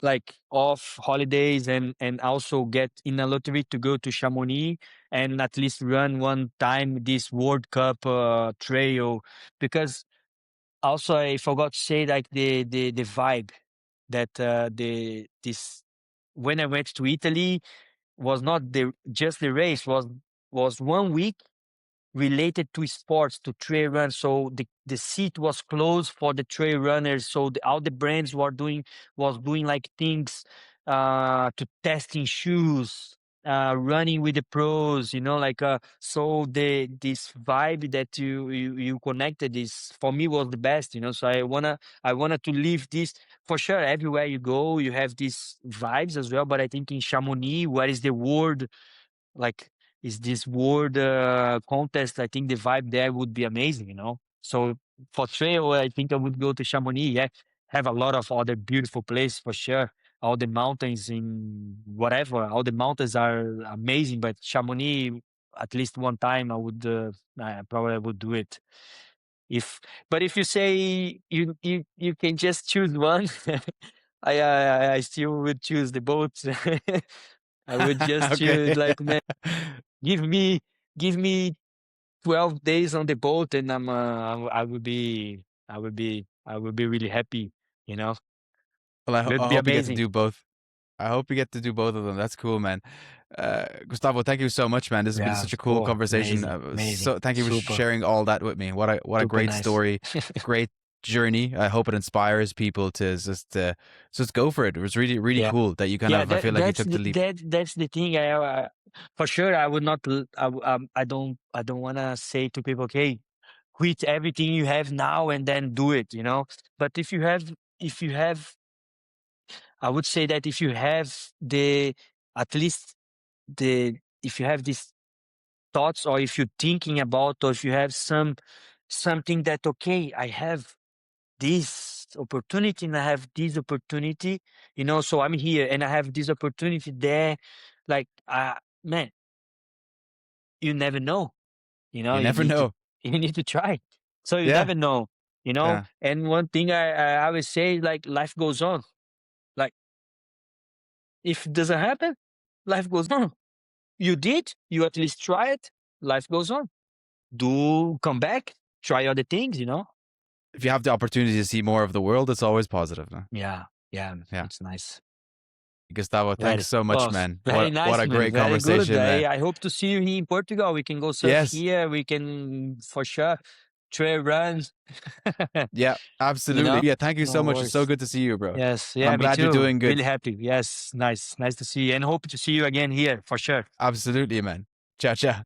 like off holidays, and also get in a lottery to go to Chamonix and at least run one time this World Cup trail, because also I forgot to say, like the vibe that the this when I went to Italy was not just the race, was 1 week related to sports, to trail run. So the seat was closed for the trail runners. So all the brands was doing like things to testing shoes, running with the pros, like so this vibe that you connected is for me was the best, so I wanna to live this for sure. Everywhere you go you have these vibes as well, but I think in Chamonix, where is the world, like, is this world contest, I think the vibe there would be amazing, so for trail I think I would go to Chamonix. Yeah, have a lot of other beautiful places for sure. All the mountains in whatever, all the mountains are amazing, but Chamonix, at least one time I probably would do it. If But if you say you can just choose one, I still would choose the boat. I would just Okay. choose, like, man, give me give me 12 days on the boat, and I would be really happy, you know. Well, It I would be hope you get to amazing. do both. I hope you get to do both of them. That's cool, man. Gustavo, thank you so much, man. This has been Yeah, such a cool cool. conversation. Amazing. Amazing. So thank you for Super, sharing all that with me. What a super great nice. story, great journey. I hope it inspires people to just go for it. It was really really Yeah. cool that you kind Yeah, of, I feel like you that's took the leap. that's the thing. For sure, I would not. I don't wanna say to people, okay, quit everything you have now and then do it. But if you have, I would say that if you have the at least the if you have these thoughts, or if you're thinking about, or if you have something that, okay, I have this opportunity and I have this opportunity, so I'm here and I have this opportunity there, like, man, you never know, You you never need to know. you need to try. So you Yeah, never know, yeah. and one thing I always say, like, life goes on. Like, if it doesn't happen, life goes on. You at least try it, life goes on. Do come back, try other things. If you have the opportunity to see more of the world, it's always positive. No? Yeah, yeah, Yeah. it's nice. Gustavo, thanks Very, so much, oh, man. very What nice, a man. great Very good. conversation, man. I hope to see you here in Portugal. We can go surf Yes. here. We can, for sure, trail runs. Yeah, absolutely. Yeah, thank you so No much. It's so worries. good to see you, bro. Yes, And yeah, I'm me glad you're too. doing Really good. happy. Yes, nice to see you, and hope to see you again here for sure. Absolutely, man. Ciao, ciao.